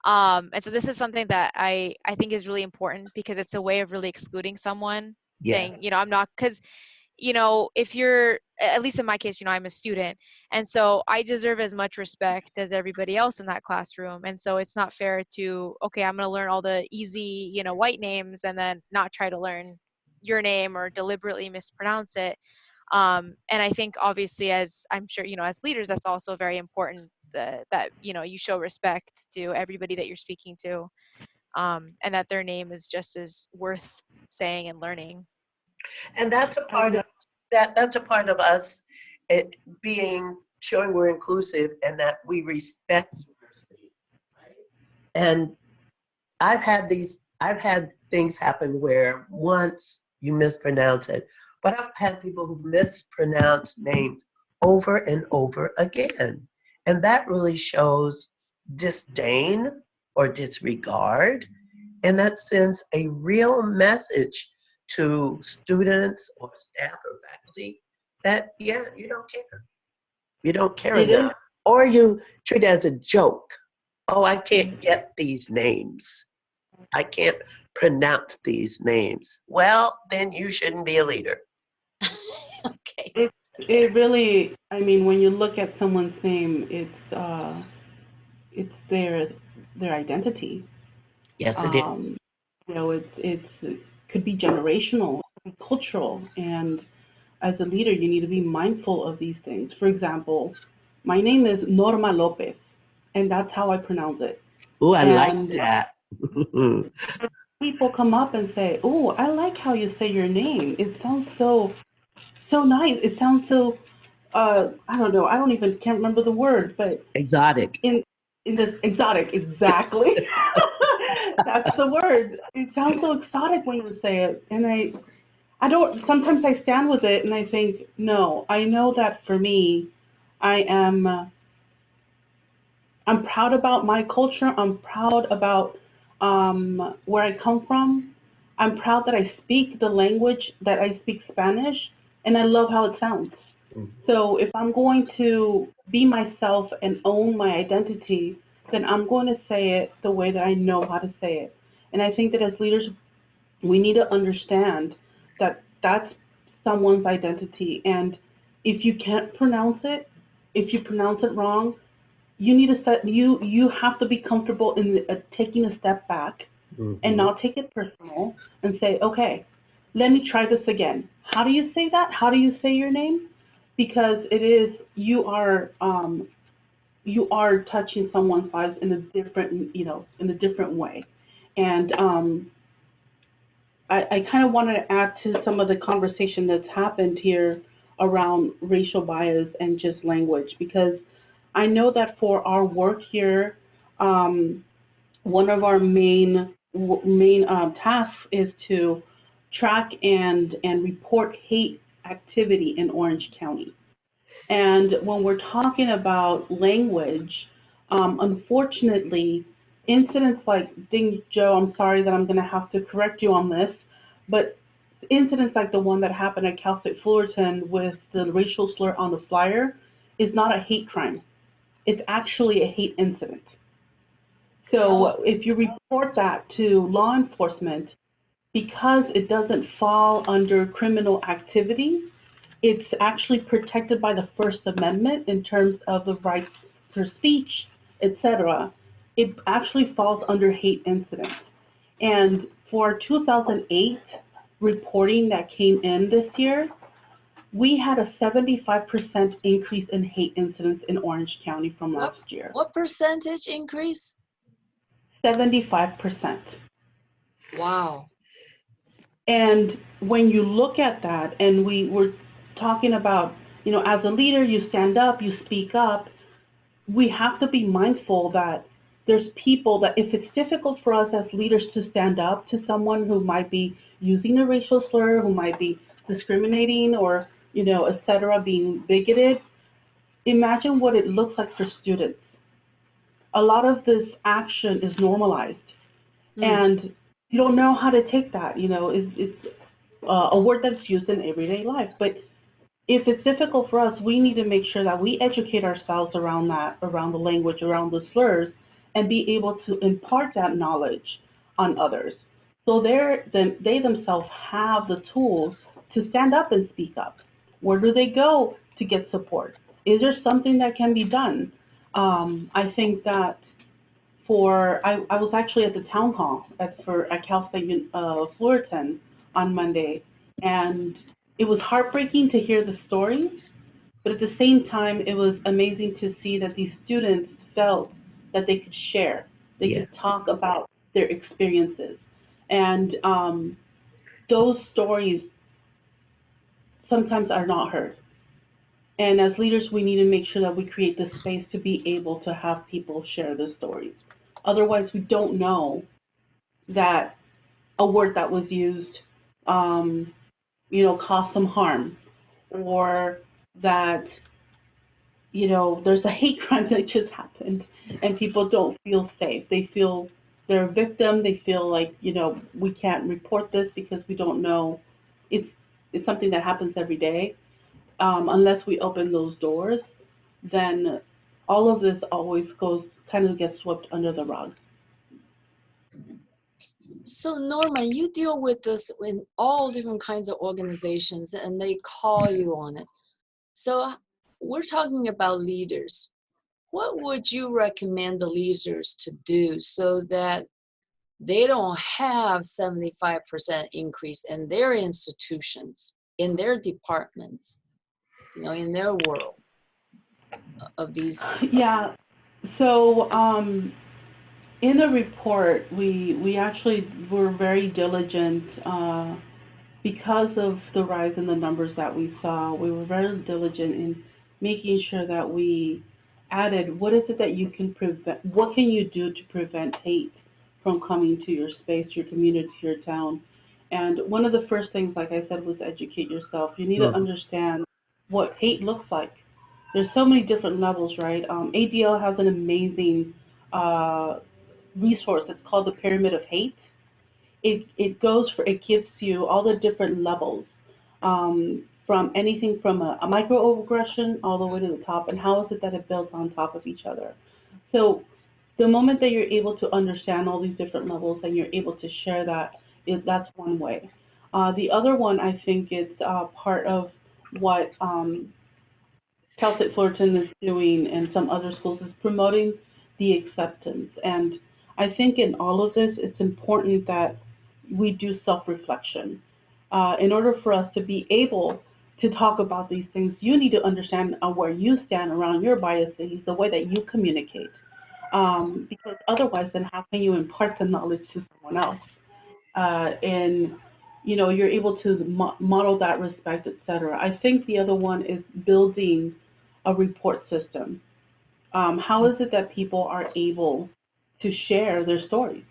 And so this is something that I think is really important because it's a way of really excluding someone, saying, Yes. you know, I'm not, because, you know, if you're, at least in my case, you know, I'm a student. And so I deserve as much respect as everybody else in that classroom. And so it's not fair to, okay, I'm going to learn all the easy, you know, white names and then not try to learn your name or deliberately mispronounce it. And I think obviously, as I'm sure, you know, as leaders, that's also very important that, you know, you show respect to everybody that you're speaking to, and that their name is just as worth saying and learning. And that's a part of that's a part of us showing we're inclusive and that we respect diversity. Right? And I've had things happen where once you mispronounce it, but I've had people who've mispronounced names over and over again. And that really shows disdain or disregard. And that sends a real message to students or staff or faculty that, yeah, you don't care. You don't care It is. enough. Or you treat it as a joke. Oh, I can't get these names. I can't pronounce these names. Well, then you shouldn't be a leader. Okay. It really, I mean, when you look at someone's name, it's their identity. Yes, it is. You know, it could be generational, it could be cultural, and as a leader, you need to be mindful of these things. For example, my name is Norma Lopez, and that's how I pronounce it. Oh, I like And that. people come up and say, "Oh, I like how you say your name. It sounds so nice. It sounds so I don't know. Can't remember the word, but Exotic. in this exotic, exactly. That's the word. It sounds so exotic when you say it, and I don't. Sometimes I stand with it, and I think, no, I know that for me, I am. I'm proud about my culture. I'm proud about where I come from. I'm proud that I speak the language, that I speak Spanish, and I love how it sounds. So if I'm going to be myself and own my identity, then I'm going to say it the way that I know how to say it. And I think that as leaders, we need to understand that that's someone's identity. And if you can't pronounce it, if you pronounce it wrong, you need to you have to be comfortable in taking a step back and not take it personal and say, okay, let me try this again. How do you say that? How do you say your name? Because it is, you are touching someone's lives in a different, in a different way. And I kind of wanted to add to some of the conversation that's happened here around racial bias and just language, because I know that for our work here, one of our main tasks is to track and report hate activity in Orange County. And when we're talking about language, unfortunately, incidents like Ding Joe, I'm sorry that I'm going to have to correct you on this, but incidents like the one that happened at Cal State Fullerton with the racial slur on the flyer is not a hate crime. It's actually a hate incident. So if you report that to law enforcement, because it doesn't fall under criminal activity, it's actually protected by the First Amendment in terms of the rights for speech, etc. It actually falls under hate incidents. And for 2008 reporting that came in this year, we had a 75% increase in hate incidents in Orange County from last year. What percentage increase? 75%. Wow. And when you look at that, and we were talking about, you know, as a leader, you stand up, you speak up, we have to be mindful that there's people that if it's difficult for us as leaders to stand up to someone who might be using a racial slur, who might be discriminating or, you know, et cetera, being bigoted, imagine what it looks like for students. A lot of this action is normalized. And you don't know how to take that. You know, it's a word that's used in everyday life. But if it's difficult for us, we need to make sure that we educate ourselves around that, around the language, around the slurs, and be able to impart that knowledge on others. So they themselves have the tools to stand up and speak up. Where do they go to get support? Is there something that can be done? I think that I was actually at the town hall at Cal State Fullerton on Monday, and it was heartbreaking to hear the stories, but at the same time, it was amazing to see that these students felt that they could share, they could talk about their experiences, and those stories sometimes are not heard. And as leaders, we need to make sure that we create the space to be able to have people share the stories. Otherwise, we don't know that a word that was used, you know, caused some harm, or that, you know, there's a hate crime that just happened and people don't feel safe. They feel they're a victim. They feel like, you know, we can't report this because we don't know. It's something that happens every day. Unless we open those doors, then all of this always kind of gets swept under the rug. So Norman, you deal with this in all different kinds of organizations and they call you on it. So we're talking about leaders. What would you recommend the leaders to do so that they don't have 75% increase in their institutions, in their departments, you know, in their world of these? Yeah. So in the report, we actually were very diligent because of the rise in the numbers that we saw. We were very diligent in making sure that we added what is it that you can prevent, what can you do to prevent hate from coming to your space, your community, your town. And one of the first things, like I said, was educate yourself. You need to understand what hate looks like. There's so many different levels, right? ADL has an amazing resource. It's called the Pyramid of Hate. It gives you all the different levels, from anything from a microaggression all the way to the top, and how is it that it builds on top of each other. So the moment that you're able to understand all these different levels and you're able to share that's one way. The other one, I think, is part of what Cal State Fullerton is doing and some other schools is promoting the acceptance. And I think in all of this, it's important that we do self-reflection. In order for us to be able to talk about these things, you need to understand where you stand around your biases, the way that you communicate. Because otherwise, then how can you impart the knowledge to someone else? And you know, you're able to model that respect, et cetera. I think the other one is building a report system. How is it that people are able to share their stories?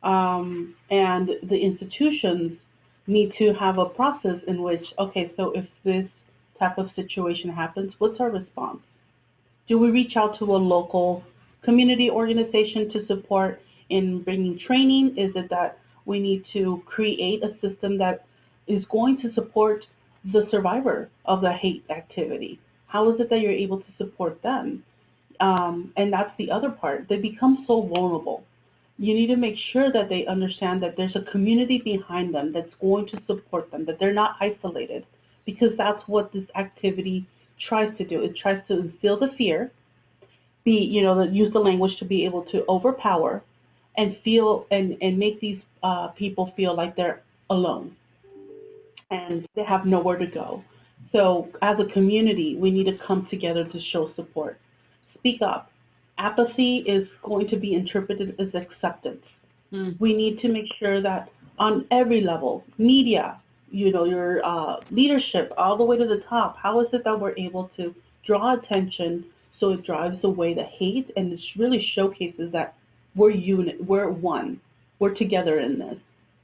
And the institutions need to have a process in which, okay, so if this type of situation happens, what's our response? Do we reach out to a local community organization to support in bringing training? Is it that we need to create a system that is going to support the survivor of the hate activity? How is it that you're able to support them? And that's the other part. They become so vulnerable. You need to make sure that they understand that there's a community behind them that's going to support them, that they're not isolated, because that's what this activity tries to do. It tries to instill the fear, use the language to be able to overpower and feel and make these people feel like they're alone and they have nowhere to go. So as a community, we need to come together to show support. Speak up. Apathy is going to be interpreted as acceptance. Mm. We need to make sure that on every level, media, your leadership, all the way to the top, how is it that we're able to draw attention so it drives away the hate and it really showcases that we're unit, we're one, we're together in this,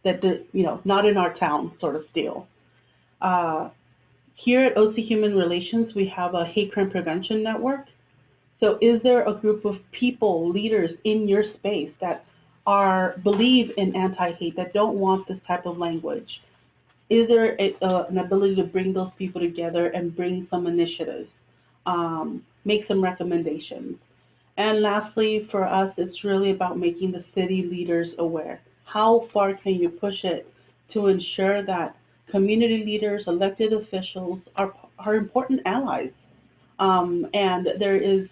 that not in our town sort of deal. Here at OC Human Relations, we have a hate crime prevention network. So is there a group of people, leaders in your space that believe in anti-hate, that don't want this type of language? Is there an ability to bring those people together and bring some initiatives, make some recommendations? And lastly, for us, it's really about making the city leaders aware. How far can you push it to ensure that community leaders, elected officials are important allies? And there is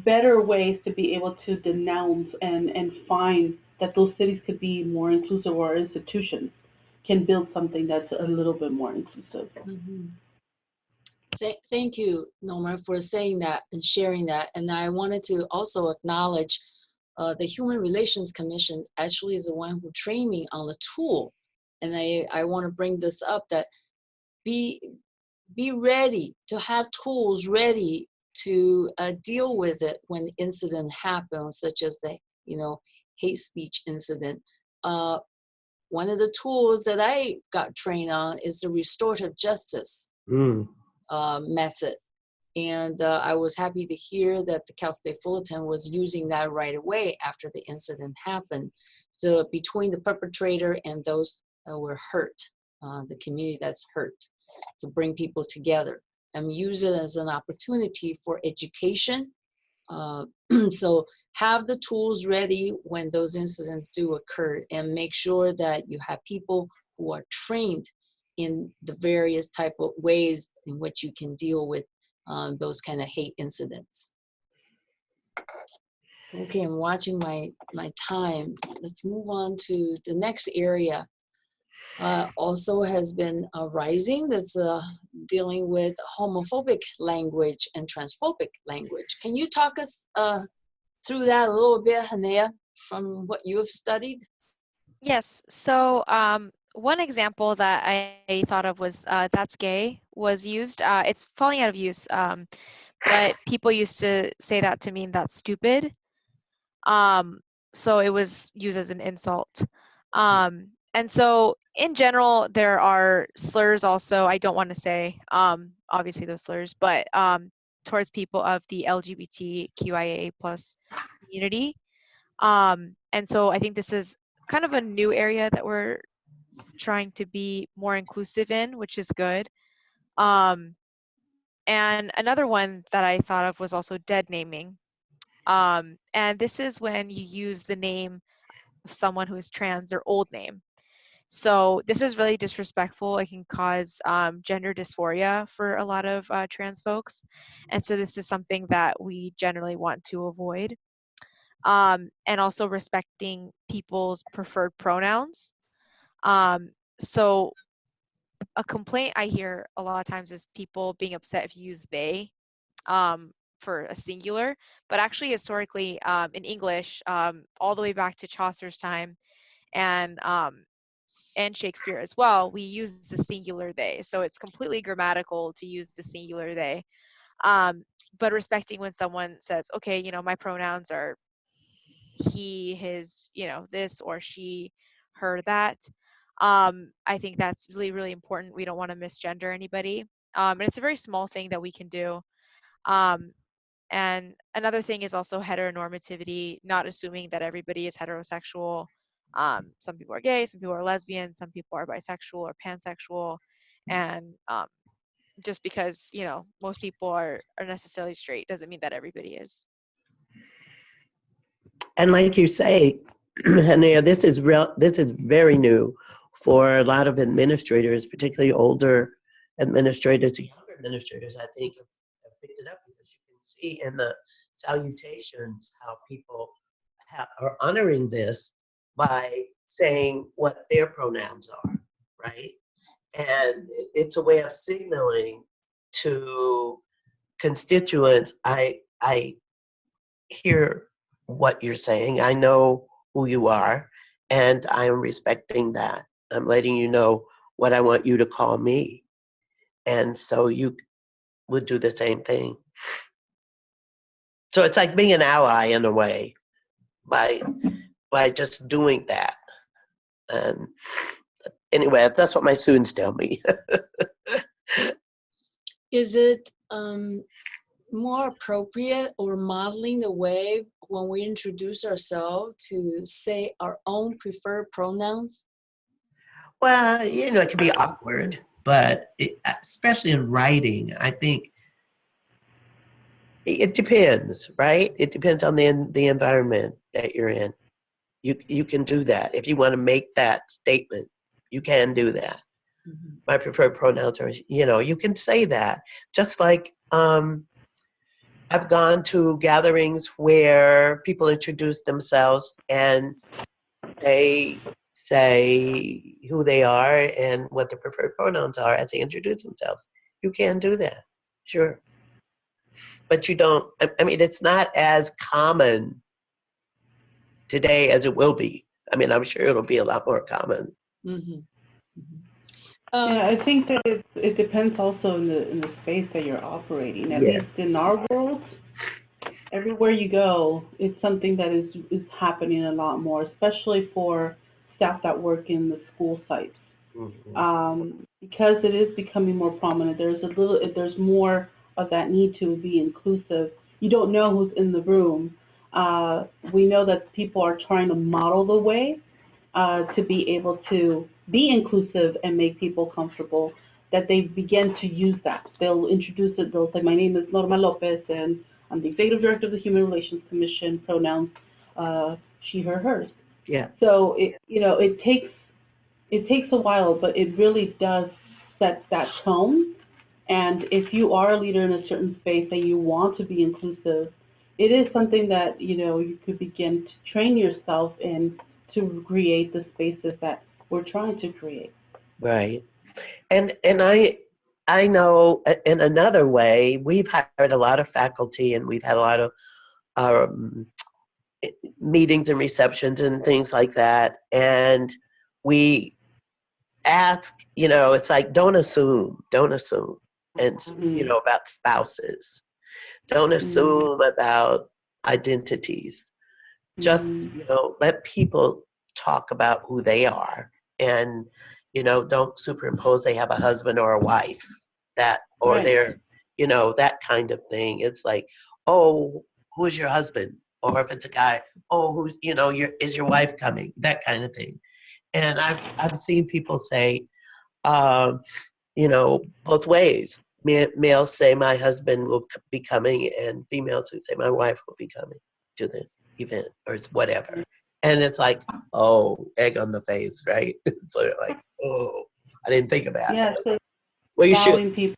better ways to be able to denounce and find that those cities could be more inclusive, or institutions can build something that's a little bit more inclusive. Mhm. Thank you, Norma, for saying that and sharing that. And I wanted to also acknowledge the Human Relations Commission actually is the one who trained me on the tool. And I want to bring this up, that be ready to have tools ready to deal with it when incident happens, such as the hate speech incident. One of the tools that I got trained on is the restorative justice method. And I was happy to hear that the Cal State Fullerton was using that right away after the incident happened. So between the perpetrator and those that were hurt, the community that's hurt, to bring people together and use it as an opportunity for education. So have the tools ready when those incidents do occur, and make sure that you have people who are trained in the various type of ways in which you can deal with those kind of hate incidents. Okay, I'm watching my time. Let's move on to the next area. Also has been rising, that's dealing with homophobic language and transphobic language. Can you talk us through that a little bit, Hanea, from what you have studied? Yes. So one example that I thought of was "that's gay" was used. It's falling out of use, but people used to say that to mean "that's stupid." So it was used as an insult. And so in general, there are slurs also. I don't want to say, obviously those slurs, but towards people of the LGBTQIA+ community. And so I think this is kind of a new area that we're trying to be more inclusive in, which is good. And another one that I thought of was also dead naming. And this is when you use the name of someone who is trans, their old name. So this is really disrespectful. It can cause gender dysphoria for a lot of trans folks. And so this is something that we generally want to avoid. And also respecting people's preferred pronouns. So a complaint I hear a lot of times is people being upset if you use they for a singular, but actually historically in English, all the way back to Chaucer's time and Shakespeare as well, we use the singular they. So it's completely grammatical to use the singular they. But respecting when someone says, okay, my pronouns are he, his, this, or she, her, that. I think that's really, really important. We don't want to misgender anybody. And it's a very small thing that we can do. And another thing is also heteronormativity, not assuming that everybody is heterosexual. Some people are gay, some people are lesbian, some people are bisexual or pansexual. And just because, you know, most people are necessarily straight doesn't mean that everybody is. And like you say, Hania, this is very new for a lot of administrators, particularly older administrators, younger administrators, I think have picked it up because you can see in the salutations how people are honoring this by saying what their pronouns are, right? And it's a way of signaling to constituents, I hear what you're saying. I know who you are, and I am respecting that. I'm letting you know what I want you to call me. And so you would do the same thing. So it's like being an ally in a way by just doing that. And anyway, that's what my students tell me. Is it more appropriate or modeling the way when we introduce ourselves to say our own preferred pronouns? Well, it can be awkward, but especially in writing, I think it depends, right? It depends on the environment that you're in. You can do that. If you want to make that statement, you can do that. Mhm. My preferred pronouns are, you can say that. Just like I've gone to gatherings where people introduce themselves and they say who they are and what their preferred pronouns are as they introduce themselves. You can do that, sure. But you don't, I mean, it's not as common today as it will be. I mean, I'm sure it'll be a lot more common. Mhm. Mhm. Yeah, I think that it depends also in the space that you're operating. At Yes. least in our world, everywhere you go, it's something that is happening a lot more, especially for staff that work in the school sites. Because it is becoming more prominent, there's more of that need to be inclusive. You don't know who's in the room. We know that people are trying to model the way to be able to be inclusive and make people comfortable, that they begin to use that. They'll introduce it, they'll say, my name is Norma Lopez, and I'm the Executive Director of the Human Relations Commission, pronouns she, her, hers. Yeah. So it takes a while, but it really does set that tone. And if you are a leader in a certain space and you want to be inclusive, it is something that you could begin to train yourself in to create the spaces that we're trying to create. Right. And I know in another way, we've hired a lot of faculty and we've had a lot of meetings and receptions and things like that. And we ask, it's like, don't assume. And, about spouses. Don't assume about identities. Just, let people talk about who they are. And, don't superimpose they have a husband or a wife or Right. they're, that kind of thing. It's like, oh, who's your husband? Or if it's a guy, oh, who's, is your wife coming? That kind of thing. And I've seen people say, both ways. Males say my husband will be coming, and females who say my wife will be coming to the event or it's whatever. And it's like, oh, egg on the face, right? So you're like, oh, I didn't think about it. Yeah, so Well, you allowing should. people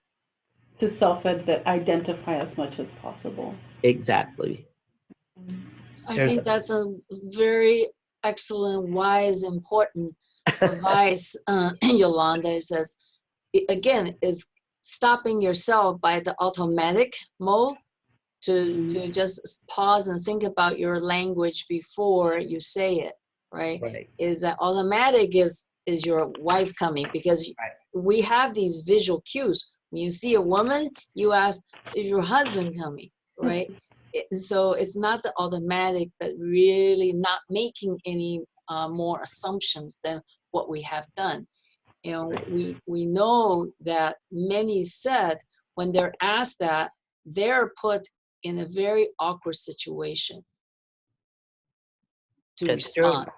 to self-identify as much as possible. Exactly. I think that's a very excellent, wise, important advice, Yolanda. It says, again, is stopping yourself by the automatic mode to just pause and think about your language before you say it, right? Right. Is that automatic is your wife coming? Because we have these visual cues. When you see a woman, you ask, is your husband coming, right? So it's not the automatic, but really not making any more assumptions than what we have done. And Right. we know that many said when they're asked that, they're put in a very awkward situation to That's true. respond.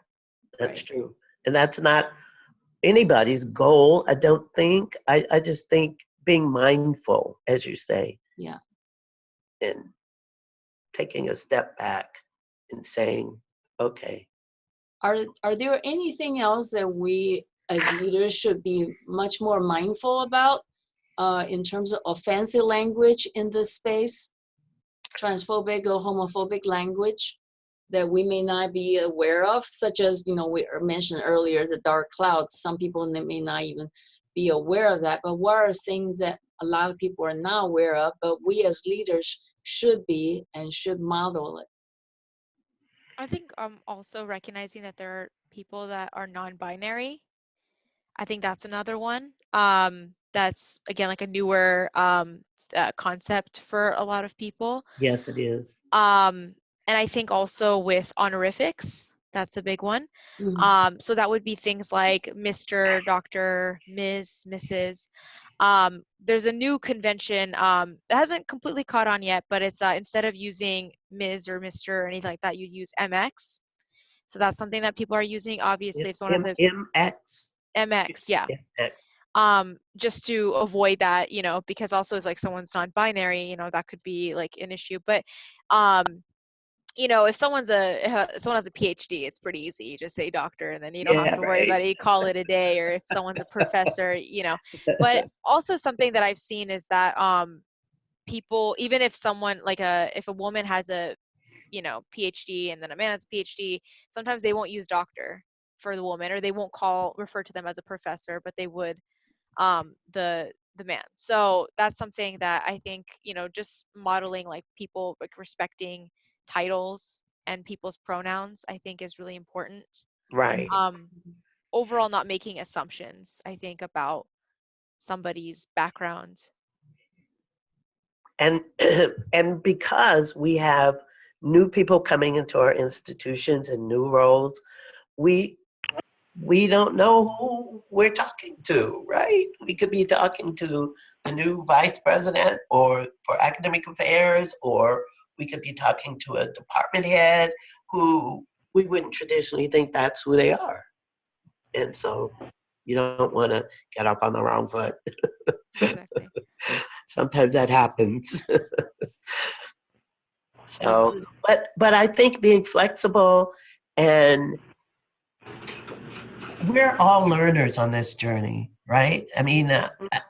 That's Right. true. And that's not anybody's goal, I don't think. I just think being mindful, as you say, Yeah. and taking a step back and saying, okay, Are there anything else that we as leaders should be much more mindful about in terms of offensive language in this space, transphobic or homophobic language that we may not be aware of, such as, you know, we mentioned earlier, the dark clouds. Some people may not even be aware of that, but what are things that a lot of people are not aware of, but we as leaders should be and should model it? I think also recognizing that there are people that are non-binary. I think that's another one. That's again like a newer concept for a lot of people. yes, it is. And I think also with honorifics, that's a big one. Mhm. So that would be things like Mr., Dr., Ms., Mrs. There's a new convention that hasn't completely caught on yet, but it's instead of using Ms. or Mr. or anything like that, you use MX. So that's something that people are using. Obviously, if someone has a MX. MX, yeah, MX. just to avoid that, you know, because also if like someone's non-binary, you know, that could be like an issue. But you know, if someone has a PhD, it's pretty easy. You just say doctor, and then you don't have Yeah, to worry right. about it. You call it a day. Or if someone's a professor, you know. But also something that I've seen is that people, even if someone like if a woman has a, you know, PhD and then a man has a PhD, sometimes they won't use doctor for the woman, or they won't refer to them as a professor, but they would the man. So that's something that I think, you know, just modeling like people like respecting titles and people's pronouns, I think is really important. Right. um Overall, not making assumptions, I think, about somebody's background. And and because we have new people coming into our institutions and new roles, we we don't know who we're talking to, right? We could be talking to the new vice president or for academic affairs, or we could be talking to a department head who we wouldn't traditionally think that's who they are. And so you don't want to get up on the wrong foot. Exactly. Sometimes that happens. It So, does. but I think being flexible, and we're all learners on this journey, right? I mean,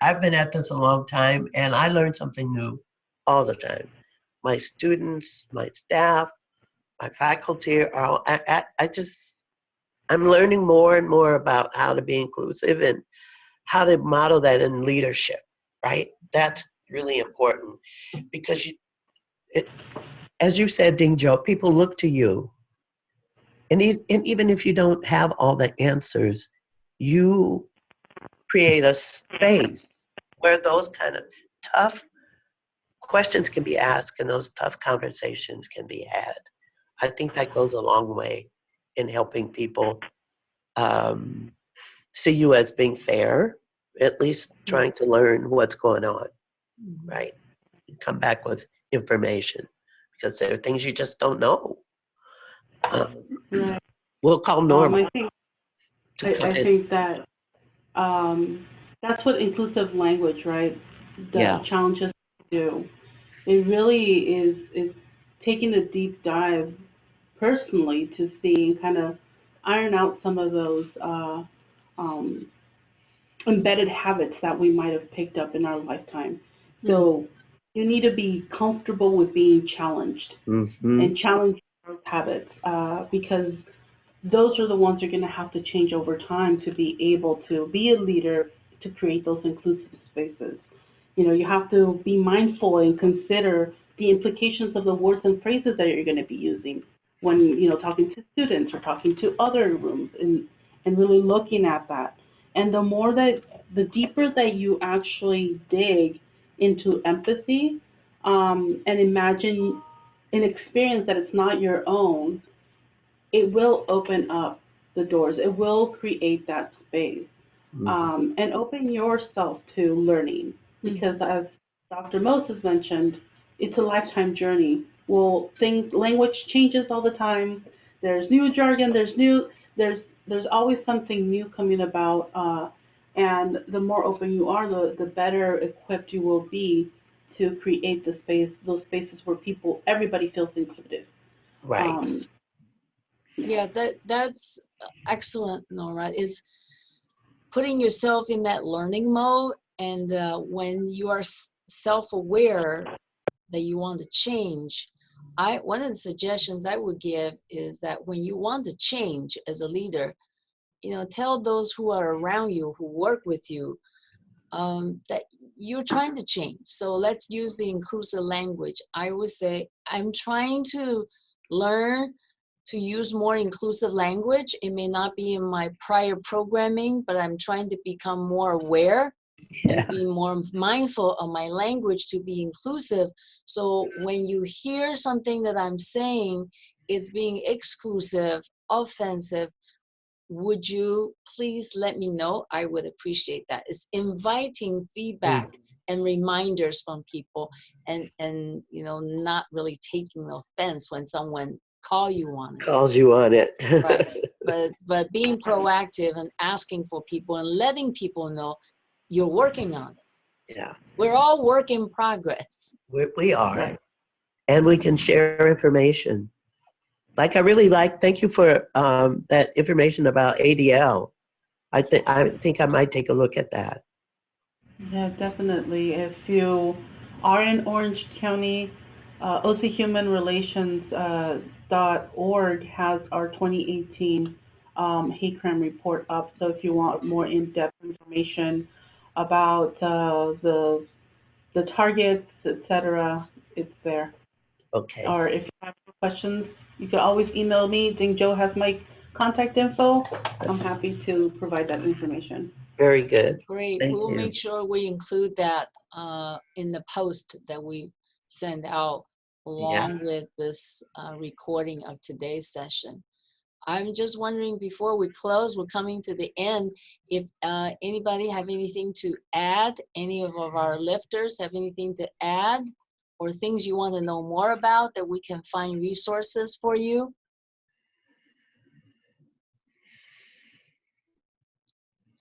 I've been at this a long time, and I learn something new all the time. My students, my staff, my faculty are all, I'm learning more and more about how to be inclusive and how to model that in leadership, right? That's really important because as you said, Ding Jo, people look to you. And even if you don't have all the answers, you create a space where those kind of tough questions can be asked and those tough conversations can be had. I think that goes a long way in helping people um, see you as being fair, at least trying to learn what's going on, Mhm. right? And come back with information because there are things you just don't know. Right. We'll call normal I think to come I in. think that that's what inclusive language, right? Yeah. The challenges do. It really is taking a deep dive personally to see and kind of iron out some of those um, embedded habits that we might have picked up in our lifetime. So you need to be comfortable with being challenged Mm-hmm. and challenge those habits because those are the ones you're going to have to change over time to be able to be a leader to create those inclusive spaces. You know, you have to be mindful and consider the implications of the words and phrases that you're going to be using when, you know, talking to students or talking to other rooms and really looking at that. And the deeper that you actually dig into empathy and imagine an experience that it's not your own, it will open up the doors. It will create that space. and open yourself to learning. Because as Dr. Moses mentioned, it's a lifetime journey. Well, language changes all the time. There's new jargon. There's always something new coming about. And the more open you are, the better equipped you will be to create those spaces where everybody feels included. Right. Yeah, that's excellent, Nora, is putting yourself in that learning mode. And when you are self-aware that you want to change, one of the suggestions I would give is that when you want to change as a leader, tell those who are around you, who work with you, that you're trying to change. So let's use the inclusive language. I would say, I'm trying to learn to use more inclusive language. It may not be in my prior programming, but I'm trying to become more aware and be more mindful of my language to be inclusive. So when you hear something that I'm saying is being exclusive, offensive, would you please let me know? I would appreciate that. It's inviting feedback and reminders from people, and not really taking offense when someone calls you on it. Right. But being proactive and asking for people and letting people know you're working on it. Yeah. We're all work in progress. We are. And we can share information. Like I really thank you for that information about ADL. I think I might take a look at that. Yeah, definitely. If you are in Orange County, OCHumanRelations.org has our 2018 hate crime report up. So if you want more in-depth information about the targets, etc., it's there. Okay. Or if you have questions, you can always email me. Ding Joe has my contact info. I'm happy to provide that information. Very good. Great. Thank We'll you. make sure we include that in the post that we send out along with this recording of today's session. I'm just wondering, before we close, we're coming to the end, if anybody have anything to add, any of our lifters have anything to add, or things you want to know more about that we can find resources for you?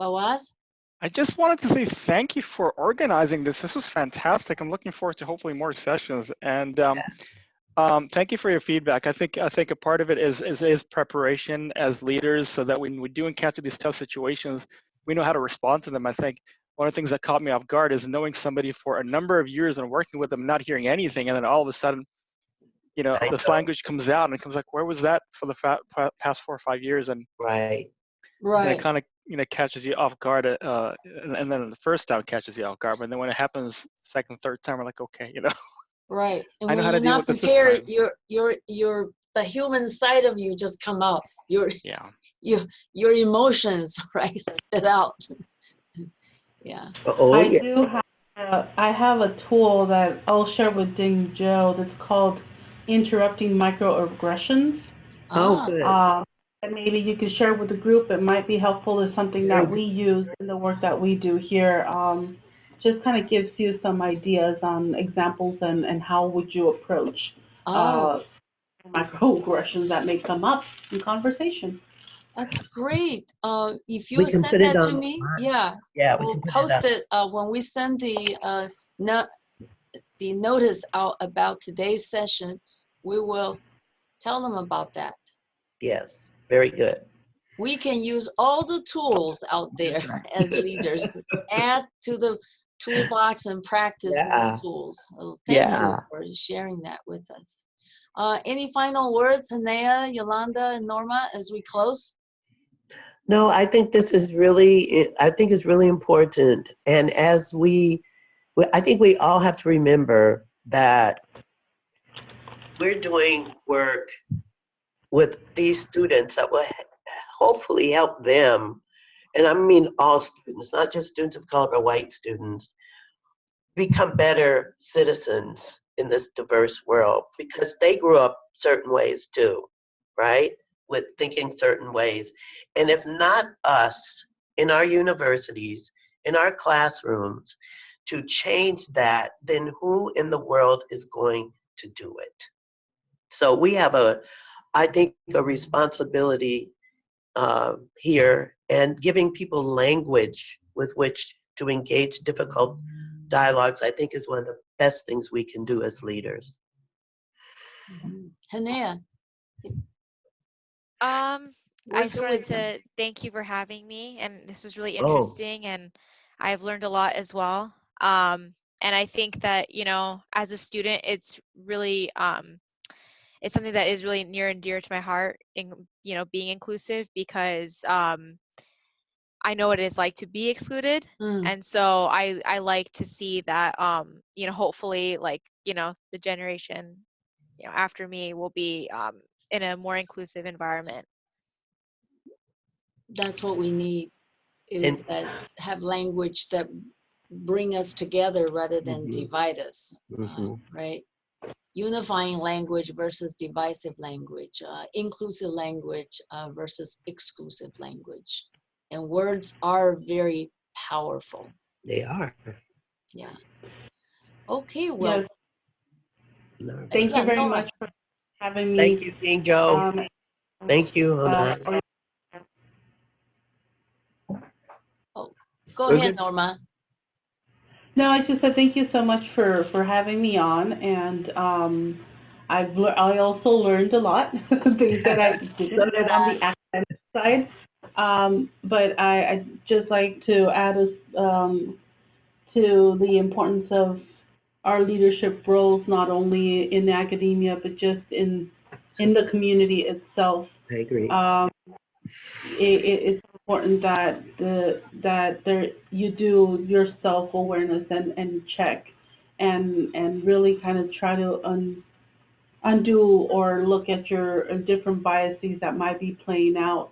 Fawaz? I just wanted to say thank you for organizing this. This was fantastic. I'm looking forward to hopefully more sessions. And thank you for your feedback. I think a part of it is preparation as leaders, so that when we do encounter these tough situations, we know how to respond to them. I think one of the things that caught me off guard is knowing somebody for a number of years and working with them, not hearing anything, and then all of a sudden, this language comes out, and it comes like, where was that for the past 4 or 5 years? And Right. and it kind of catches you off guard, and then the first time catches you off guard, but then when it happens second, third time, we're like, okay, Right. And I know when how to you're deal not with this prepared, time. the human side of you just come out. Your emotions, right, spit out. Yeah. I have a tool that I'll share with Ding Joe that's called Interrupting Microaggressions. Oh, good. And maybe you could share with the group. It might be helpful. It's something that we use in the work that we do here. Just kind of gives you some ideas on examples and how would you approach microaggressions that may come up in conversation. That's great. If you send that to me, we'll post it when we send the notice out about today's session. We will tell them about that. Yes, very good. We can use all the tools out there as leaders. Add to the toolbox and practice new tools. So thank you for sharing that with us. Any final words, Hanea, Yolanda, and Norma, as we close? No, I think this is really, it's really important. And as I think we all have to remember that we're doing work with these students that will hopefully help them, and I mean all students, not just students of color, but white students, become better citizens in this diverse world, because they grew up certain ways too, right? With thinking certain ways. And if not us in our universities, in our classrooms, to change that, then who in the world is going to do it? So we have I think, a responsibility here, and giving people language with which to engage difficult dialogues, I think, is one of the best things we can do as leaders. Hanea, I words just of wanted wisdom. to thank you for having me, and this was really Oh. interesting, and I've learned a lot as well. And I think that, you know, as a student, it's really it's something that is really near and dear to my heart, in, you know, being inclusive, because I know what it is like to be excluded. And so I like to see that, you know, hopefully, like, you know, the generation, you know, after me will be in a more inclusive environment. That's what we need, is And that have language that bring us together rather than Mhm. divide us, Mhm. right? Unifying language versus divisive language, inclusive language versus exclusive language. And words are very powerful. They are. Yeah. Okay, well, Yes, No. thank you yeah, very Nora, much for having Thank me. you, King Joe. Um, Thank you, Hona. go We're ahead, good. Norma. no, I just said thank you so much for having me on, and I also learned a lot, things that I didn't So know did on I. the academic side. But I just like to add to the importance of our leadership roles, not only in academia, but just in the community itself. I agree. It's important that you do your self-awareness and check and really kind of try to undo or look at your different biases that might be playing out,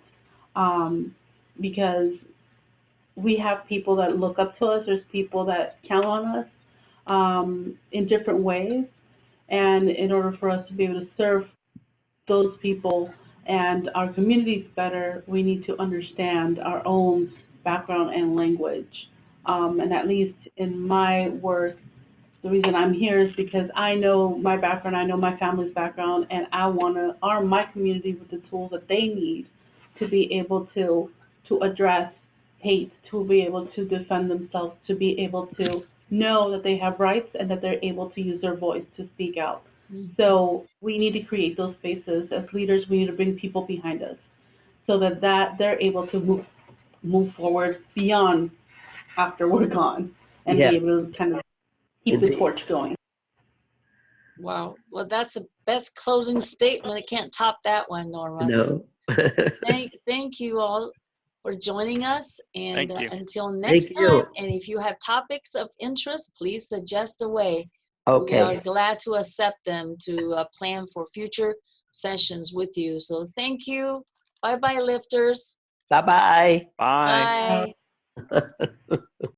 because we have people that look up to us. There's people that count on us in different ways, and in order for us to be able to serve those people and our communities better, we need to understand our own background and language. And at least in my work, the reason I'm here is because I know my background, I know my family's background, and I want to arm my community with the tools that they need to be able to address hate, to be able to defend themselves, to be able to know that they have rights and that they're able to use their voice to speak out. So we need to create those spaces. As leaders, we need to bring people behind us so that they're able to move forward beyond after we're gone, and Yes. be able to kind of keep the Indeed. torch going. Wow. Well, that's the best closing statement. I can't top that one, Norma. So No. thank you all for joining us. And Thank you. until next Thank time, you. and if you have topics of interest, please suggest away. We are Okay. glad to accept them to plan for future sessions with you. So thank you. Bye-bye, lifters. Bye-bye. Bye. Bye.